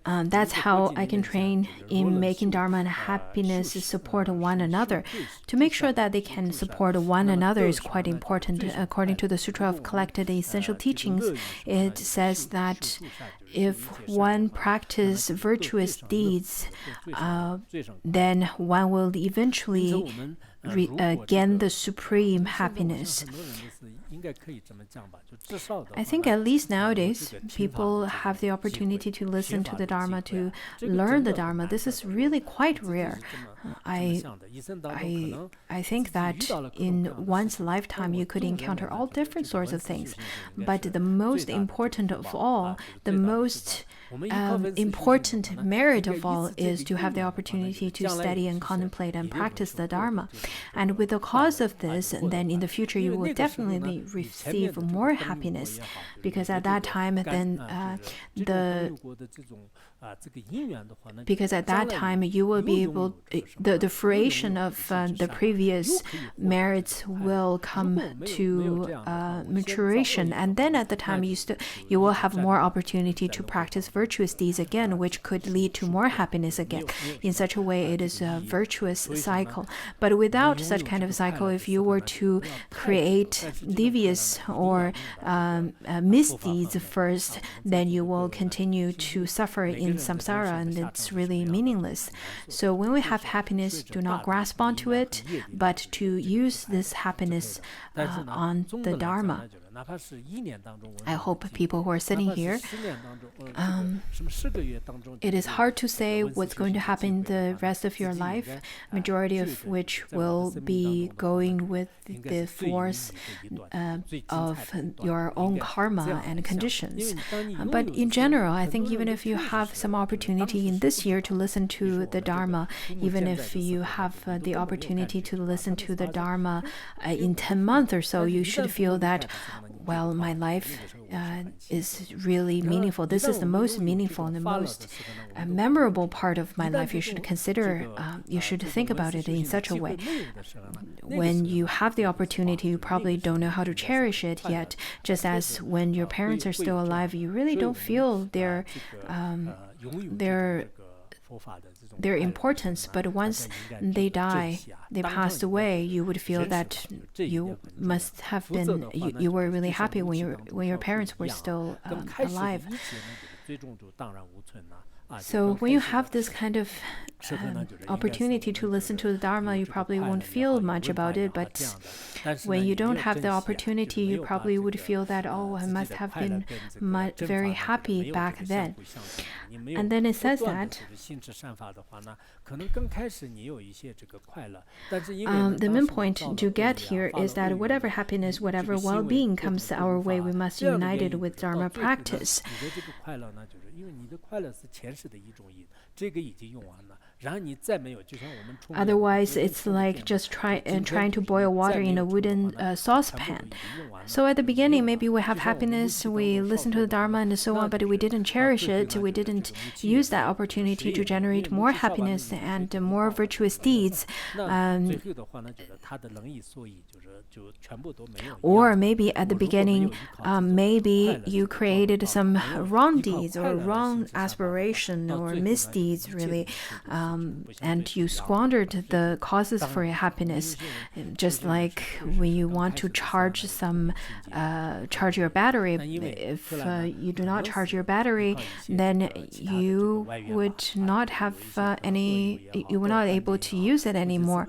That's how I can train in making Dharma and happiness support one another. To make sure that they can support one another is quite important. According to the Sutra of Collected Essential Teachings, it says that if one practices virtuous deeds, then one will eventually gain the supreme happiness. I think at least nowadays, people have the opportunity to listen to the Dharma, to learn the Dharma. This is really quite rare. I think that in one's lifetime, you could encounter all different sorts of things. But the most important of all, the most important merit of all is to have the opportunity to study and contemplate and practice the Dharma. And with the cause of this, then in the future you will definitely receive more happiness, because at that time then you will be able, the fruition of the previous merits will come to maturation, and then at the time you will have more opportunity to practice virtuous deeds again, which could lead to more happiness again. In such a way, it is a virtuous cycle. But without such kind of cycle, if you were to create devious or misdeeds first, then you will continue to suffer in samsara, and it's really meaningless. So when we have happiness, do not grasp onto it, but to use this happiness on the Dharma. I hope people who are sitting here, it is hard to say what's going to happen the rest of your life, majority of which will be going with the force of your own karma and conditions. But in general, I think even if you have some opportunity in this year to listen to the Dharma, even if you have the opportunity to listen to the Dharma in 10 months or so, you should feel that, well, my life is really meaningful. This is the most meaningful and the most memorable part of my life. You should consider, you should think about it in such a way. When you have the opportunity, you probably don't know how to cherish it yet. Just as when your parents are still alive, you really don't feel their importance, but once they die, they passed away, you would feel that you must have been, you were really happy when your parents were still alive. So when you have this kind of opportunity to listen to the Dharma, you probably won't feel much about it, but when you don't have the opportunity, you probably would feel that, oh, I must have been very happy back then. And then it says that the main point to get here is that whatever happiness, whatever well-being comes our way, we must unite it with Dharma practice. Otherwise, it's like just trying to boil water in a wooden saucepan. So at the beginning, maybe we have happiness, we listen to the Dharma and so on, but we didn't cherish it, we didn't use that opportunity to generate more happiness and more virtuous deeds. Or maybe at the beginning, maybe you created some wrong deeds or wrong aspiration or misdeeds, really, and you squandered the causes for your happiness. Just like when you want to charge your battery, if you do not charge your battery, then you would not have you were not able to use it anymore.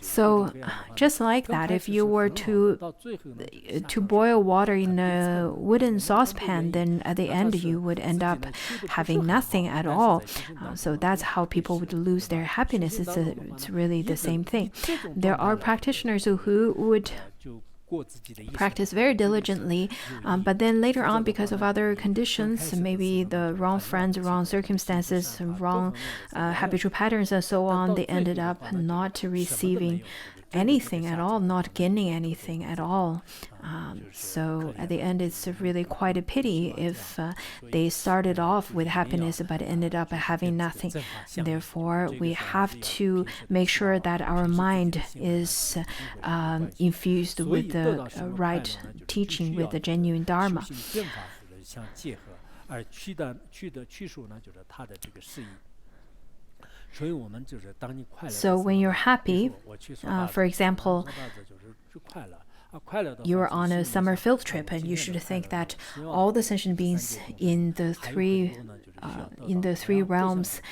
So just like that, if you were to boil water in a wooden saucepan, then at the end you would end up having nothing at all. So that's how people would lose their happiness. It's really the same thing. There are practitioners who would practice very diligently, but then later on, because of other conditions, maybe the wrong friends, wrong circumstances, wrong habitual patterns and so on, they ended up not receiving anything at all, not gaining anything at all. So at the end, it's really quite a pity if they started off with happiness but ended up having nothing. Therefore, we have to make sure that our mind is infused with the right teaching, with the genuine Dharma. So when you're happy, for example, you're on a summer field trip, and you should think that all the sentient beings in the three realms,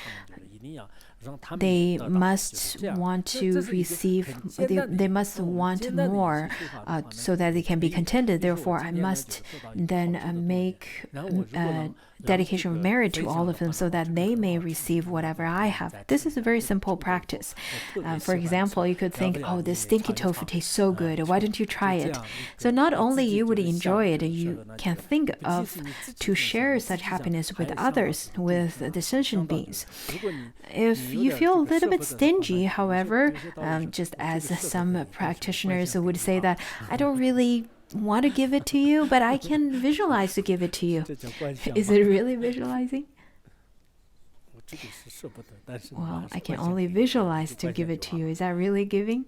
they must want to receive, they must want more so that they can be contented. Therefore, I must then make dedication of merit to all of them so that they may receive whatever I have. This is a very simple practice. For example, you could think, oh, this stinky tofu tastes so good. Why don't you try it? So not only you would enjoy it, you can think of to share such happiness with others, with the sentient beings. If you feel a little bit stingy, however, just as some practitioners would say that, I don't really want to give it to you, but I can visualize to give it to you. Is it really visualizing? Well, I can only visualize to give it to you. Is that really giving?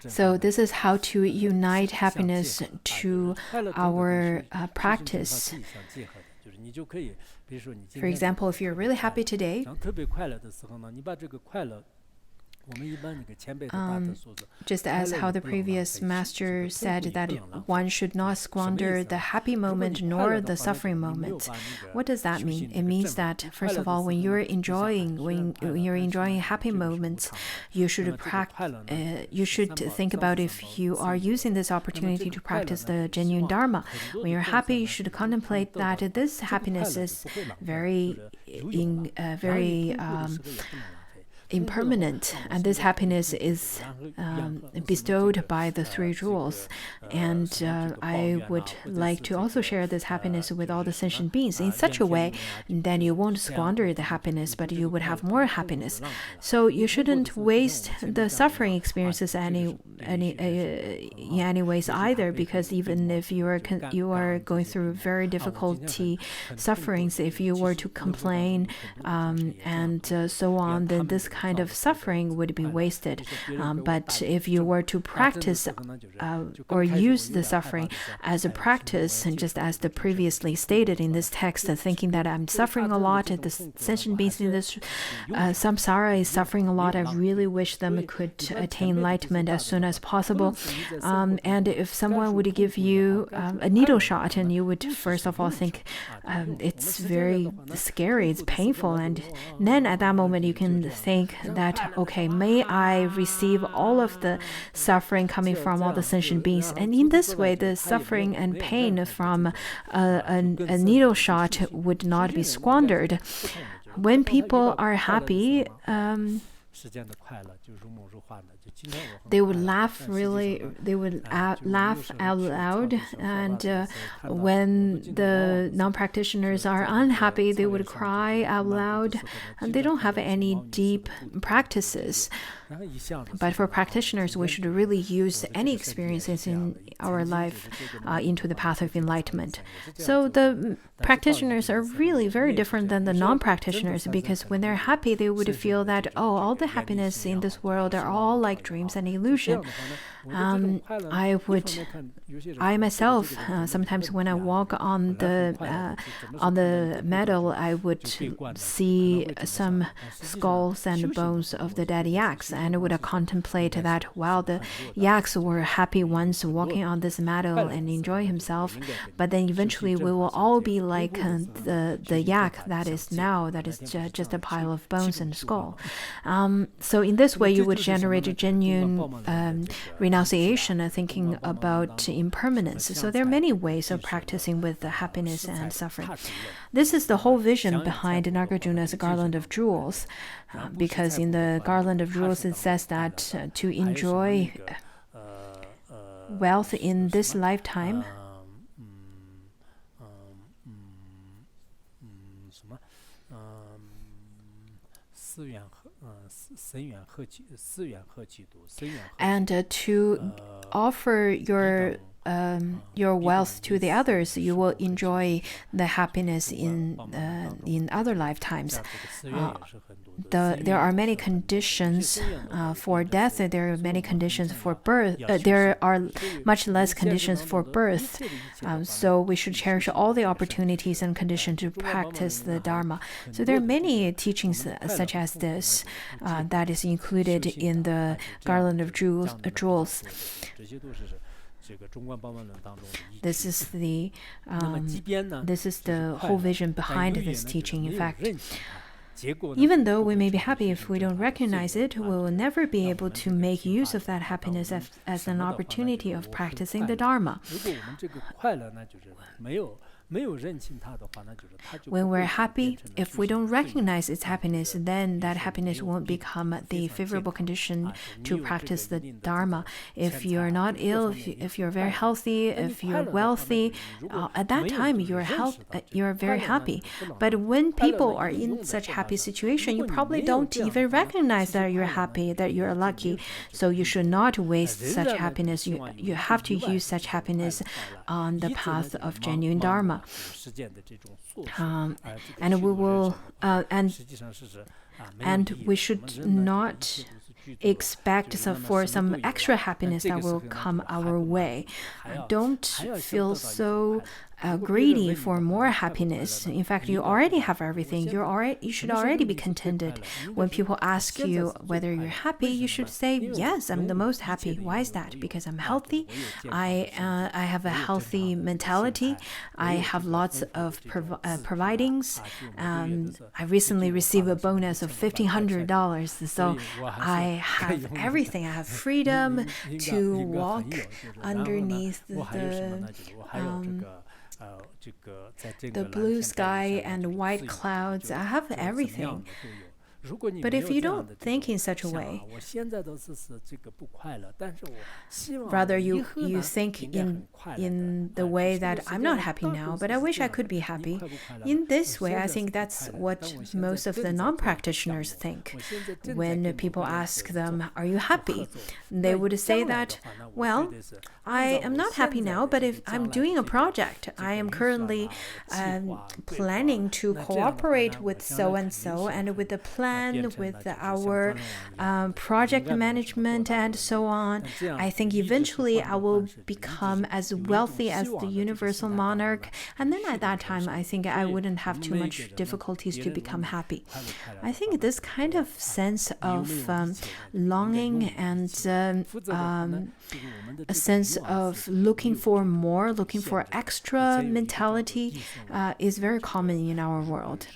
So this is how to unite happiness to our practice. For example, if you're really happy today, Just as how the previous master said that one should not squander the happy moment nor the suffering moment. What does that mean? It means that, first of all, when you're enjoying happy moments, you should think about if you are using this opportunity to practice the genuine Dharma. When you're happy, you should contemplate that this happiness is very impermanent, and this happiness is bestowed by the three rules. And I would like to also share this happiness with all the sentient beings in such a way that you won't squander the happiness, but you would have more happiness. So you shouldn't waste the suffering experiences in any ways either, because even if you are going through very difficulty sufferings, if you were to complain and so on, then this kind of suffering would be wasted. But if you were to practice or use the suffering as a practice, and just as the previously stated in this text, thinking that I'm suffering a lot, the sentient beings in this samsara is suffering a lot, I really wish them could attain enlightenment as soon as possible. And if someone would give you a needle shot, and you would first of all think it's very scary, it's painful, and then at that moment you can think that, okay, may I receive all of the suffering coming from all the sentient beings. And in this way, the suffering and pain from a needle shot would not be squandered. When people are happy, they would laugh out loud, and when the non-practitioners are unhappy, they would cry out loud, and they don't have any deep practices. But for practitioners, we should really use any experiences in our life into the path of enlightenment. So the practitioners are really very different than the non-practitioners, because when they're happy, they would feel that, oh, all the happiness in this world are all like dreams and illusion. I myself, sometimes when I walk on the meadow, I would see some skulls and bones of the dead yaks, and I would contemplate that while the yaks were happy once walking on this meadow and enjoy himself, but then eventually we will all be like the yak that is just a pile of bones and skull. So in this way, you would generate a genuine renunciation, thinking about impermanence. So there are many ways of practicing with the happiness and suffering. This is the whole vision behind Nagarjuna's garland of jewels, because in the garland of jewels it says that to enjoy wealth in this lifetime, and to offer your wealth to the others, you will enjoy the happiness in other lifetimes. There are many conditions for death. There are many conditions for birth. There are much less conditions for birth. So we should cherish all the opportunities and conditions to practice the Dharma. So there are many teachings such as this that is included in the garland of jewels. This is the whole vision behind this teaching. In fact, even though we may be happy, if we don't recognize it, we will never be able to make use of that happiness as an opportunity of practicing the Dharma. When we're happy, if we don't recognize its happiness, then that happiness won't become the favorable condition to practice the Dharma. If you're not ill, if you're very healthy, if you're wealthy, at that time you're very happy. But when people are in such happy situation, you probably don't even recognize that you're happy, that you're lucky. So you should not waste such happiness. You have to use such happiness on the path of genuine Dharma. And we will, and we should not expect for some extra happiness that will come our way. Don't feel so greedy for more happiness. In fact, you already have everything. You should already be contented. When people ask you whether you're happy, you should say, yes, I'm the most happy. Why is that? Because I'm healthy. I have a healthy mentality. I have lots of providings. I recently received a bonus of $1,500. So I have everything. I have freedom to walk underneath the blue sky and white clouds. I have everything. But if you don't think in such a way, rather you think in the way that I'm not happy now, but I wish I could be happy. In this way, I think that's what most of the non-practitioners think. When people ask them, are you happy? They would say that, well, I am not happy now, but if I'm doing a project, I am currently planning to cooperate with so-and-so and with the plan with our project management and so on. I think eventually I will become as wealthy as the universal monarch, and then at that time I think I wouldn't have too much difficulties to become happy. I think this kind of sense of longing and a sense of looking for more, looking for extra mentality is very common in our world.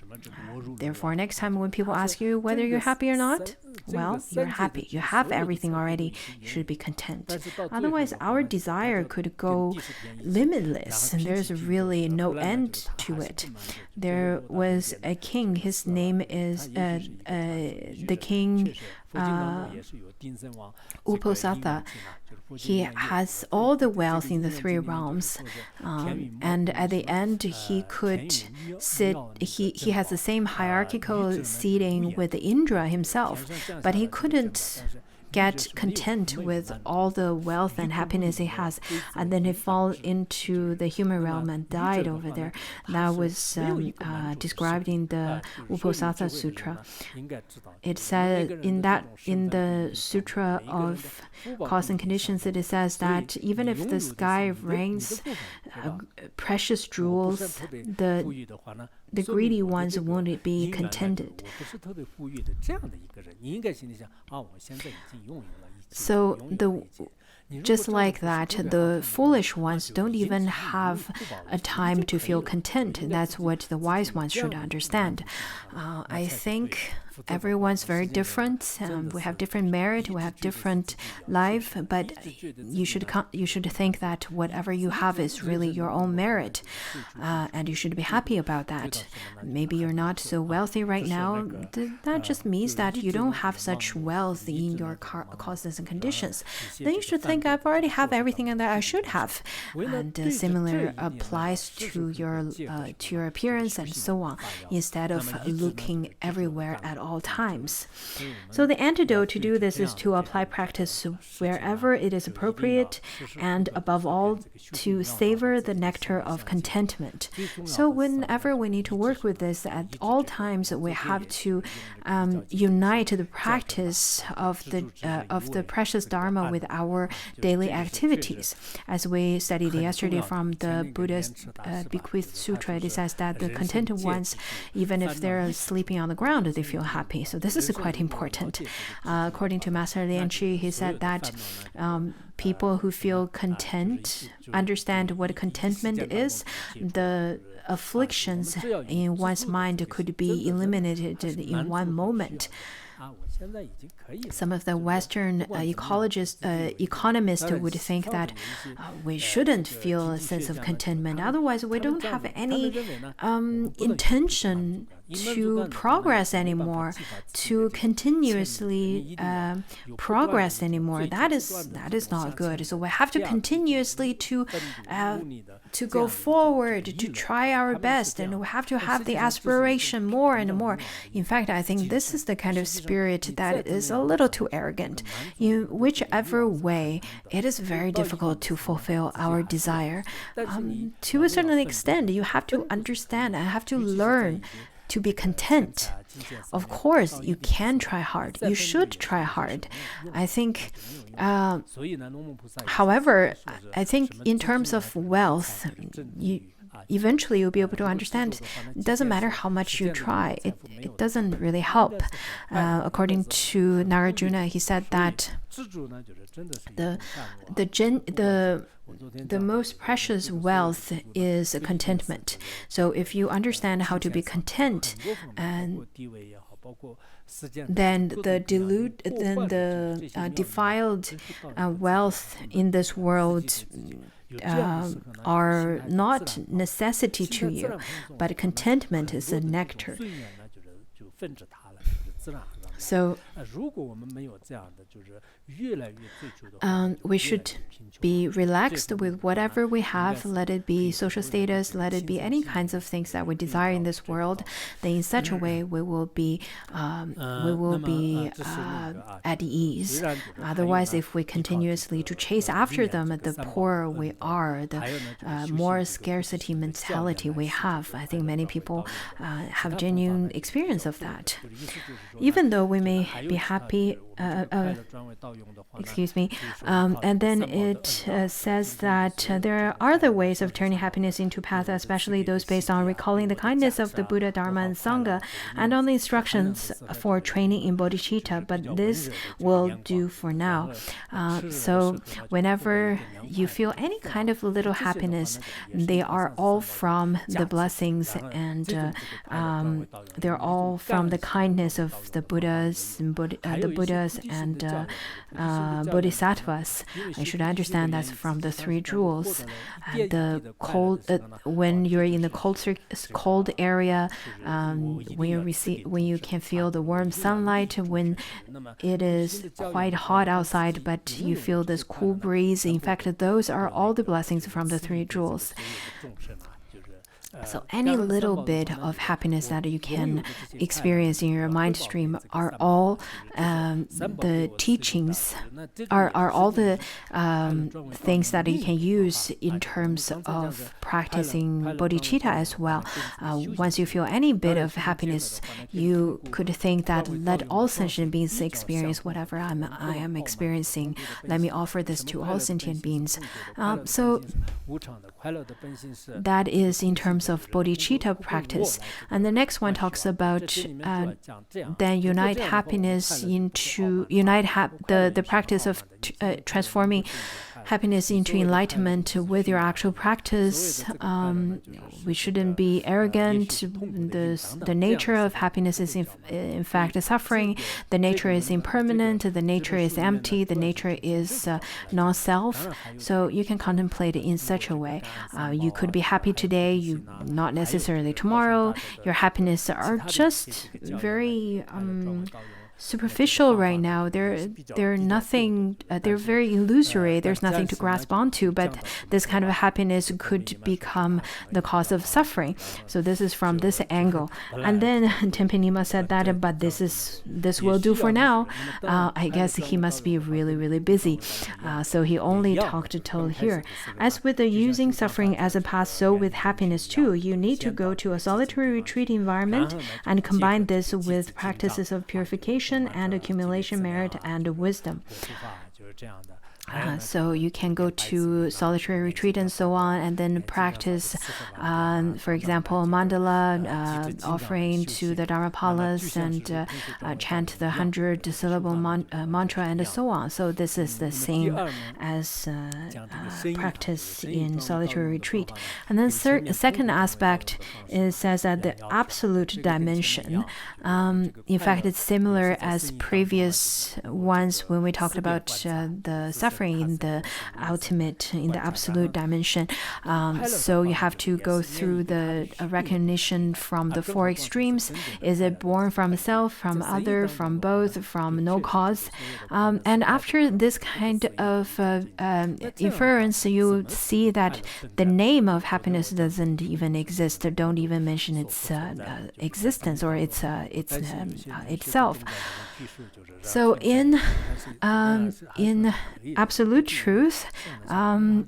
Therefore, next time when people ask you whether you're happy or not, well, you're happy. You have everything already. You should be content. Otherwise, our desire could go limitless, and there's really no end to it. There was a king. His name is the king Uposatha. He has all the wealth in the three realms, and at the end he could sit. He has the same hierarchical seating with Indra himself, but he couldn't get content with all the wealth and happiness he has, and then he fell into the human realm and died over there. That was described in the Uposatha Sutra. It said in the Sutra of Cause and Conditions, it says that even if the sky rains precious jewels, the greedy ones won't be contented. So just like that, the foolish ones don't even have a time to feel content. That's what the wise ones should understand. I think everyone's very different. We have different merit, we have different life, but you should think that whatever you have is really your own merit, and you should be happy about that. Maybe you're not so wealthy right now. That just means that you don't have such wealth in your causes and conditions. Then you should think, I've already have everything that I should have, and similar applies to your appearance and so on, instead of looking everywhere at all times. So the antidote to do this is to apply practice wherever it is appropriate, and above all, to savor the nectar of contentment. So whenever we need to work with this, at all times we have to unite the practice of the precious Dharma with our daily activities. As we studied yesterday from the Buddha's Bequeathed Sutra, it says that the contented ones, even if they're sleeping on the ground, they feel happy. So this is quite important. According to Master Lianchi, he said that people who feel content understand what contentment is. The afflictions in one's mind could be eliminated in one moment. Some of the Western economists would think that we shouldn't feel a sense of contentment. Otherwise, we don't have any intention to progress anymore, to continuously progress anymore. That is not good. So we have to continuously to go forward, to try our best, and we have to have the aspiration more and more. In fact, I think this is the kind of spirit that is a little too arrogant. In whichever way, it is very difficult to fulfill our desire. To a certain extent, you have to understand and have to learn to be content. Of course, you can try hard. You should try hard. I think, however, I think in terms of wealth, eventually you'll be able to understand it doesn't matter how much you try, it doesn't really help. According to Nagarjuna, he said that the most precious wealth is contentment. So if you understand how to be content, and then the defiled wealth in this world are not necessity to you, but contentment is a nectar. So we should be relaxed with whatever we have, let it be social status, let it be any kinds of things that we desire in this world. Then in such a way we will be at ease. Otherwise, if we continuously to chase after them, the poorer we are, the more scarcity mentality we have. I think many people have genuine experience of that. Even though we may be happy, and then it says that there are other ways of turning happiness into path, especially those based on recalling the kindness of the Buddha, Dharma, and Sangha, and on the instructions for training in bodhicitta, but this will do for now. So whenever you feel any kind of little happiness, they are all from the blessings, and they're all from the kindness of the Buddhas and bodhisattvas. I should understand that's from the three jewels. The cold, when you're in the cold area, when you can feel the warm sunlight, when it is quite hot outside, but you feel this cool breeze. In fact, those are all the blessings from the three jewels. So any little bit of happiness that you can experience in your mind stream are all the teachings, are all the things that you can use in terms of practicing bodhicitta as well. Once you feel any bit of happiness, you could think that let all sentient beings experience whatever I am experiencing. Let me offer this to all sentient beings. So that is in terms of bodhicitta practice. And the next one talks about then unite happiness into the practice of transforming happiness into enlightenment with your actual practice. We shouldn't be arrogant. The nature of happiness is in fact suffering. The nature is impermanent. The nature is empty. The nature is non-self. So you can contemplate it in such a way. You could be happy today, not necessarily tomorrow. Your happiness are just very superficial right now. They're nothing. They're very illusory. There's nothing to grasp onto. But this kind of happiness could become the cause of suffering. So this is from this angle. And then Tenpen Nima said that, but this will do for now. I guess he must be really, really busy. So he only talked till here. As with the using suffering as a path, so with happiness too. You need to go to a solitary retreat environment and combine this with practices of purification and accumulation, merit, and wisdom. So you can go to solitary retreat and so on, and then practice, for example, mandala, offering to the Dharmapalas, and chant the 100-syllable mantra, and so on. So this is the same as practice in solitary retreat. And then second aspect says that the absolute dimension. In fact, it's similar as previous ones when we talked about the suffering in the ultimate, in the absolute dimension. So you have to go through the recognition from the four extremes. Is it born from self, from other, from both, from no cause? And after this kind of inference, you see that the name of happiness doesn't even exist. Don't even mention its existence or its itself. So in absolute truth,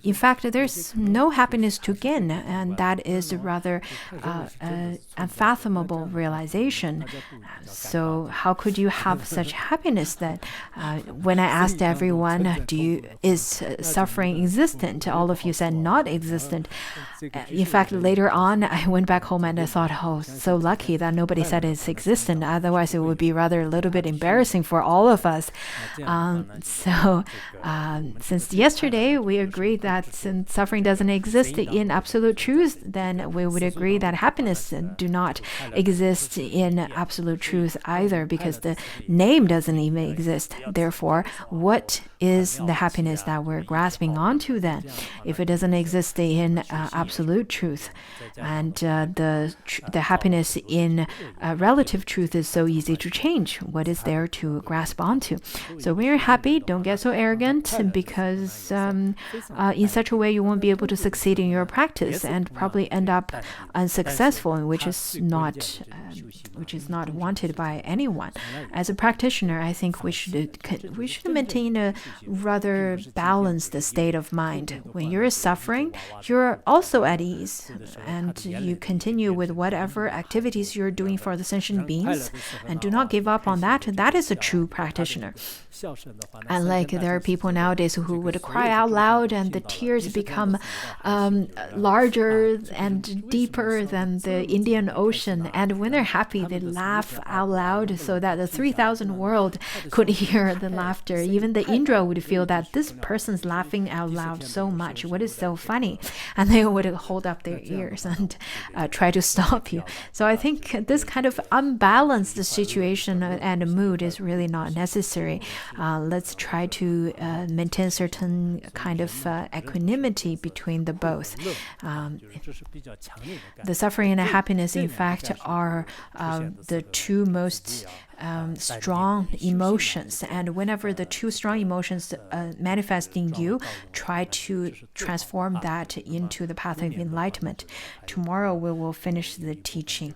in fact, there's no happiness to gain, and that is rather unfathomable realization. So how could you have such happiness that when I asked everyone, is suffering existent? All of you said not existent. In fact, later on, I went back home and I thought, oh, so lucky that nobody said it's existent. Otherwise, it would be rather a little bit embarrassing for all of us. Since yesterday we agreed that since suffering doesn't exist in absolute truth, then we would agree that happiness do not exist in absolute truth either, because the name doesn't even exist. Therefore, what is the happiness that we're grasping onto then, if it doesn't exist in absolute truth? And the happiness in relative truth is so easy to change. What is there to grasp onto? So when you're happy, don't get so arrogant, because in such a way you won't be able to succeed in your practice and probably end up unsuccessful, which is not wanted by anyone. As a practitioner, I think we should maintain a rather balanced state of mind. When you're suffering, you're also at ease, and you continue with whatever activities you're doing for the sentient beings, and do not give up on that. That is a true practitioner. Unlike there are people nowadays who would cry out loud and the tears become larger and deeper than the Indian Ocean, and when they're happy they laugh out loud so that the 3,000 world could hear the laughter. Even the Indra would feel that this person's laughing out loud so much. What is so funny? And they would hold up their ears and try to stop you. So I think this kind of unbalanced situation and mood is really not necessary. Let's try to maintain certain kind of equanimity between the both. The suffering and happiness, in fact, are the two most strong emotions, and whenever the two strong emotions manifest in you, try to transform that into the path of enlightenment. Tomorrow we will finish the teaching.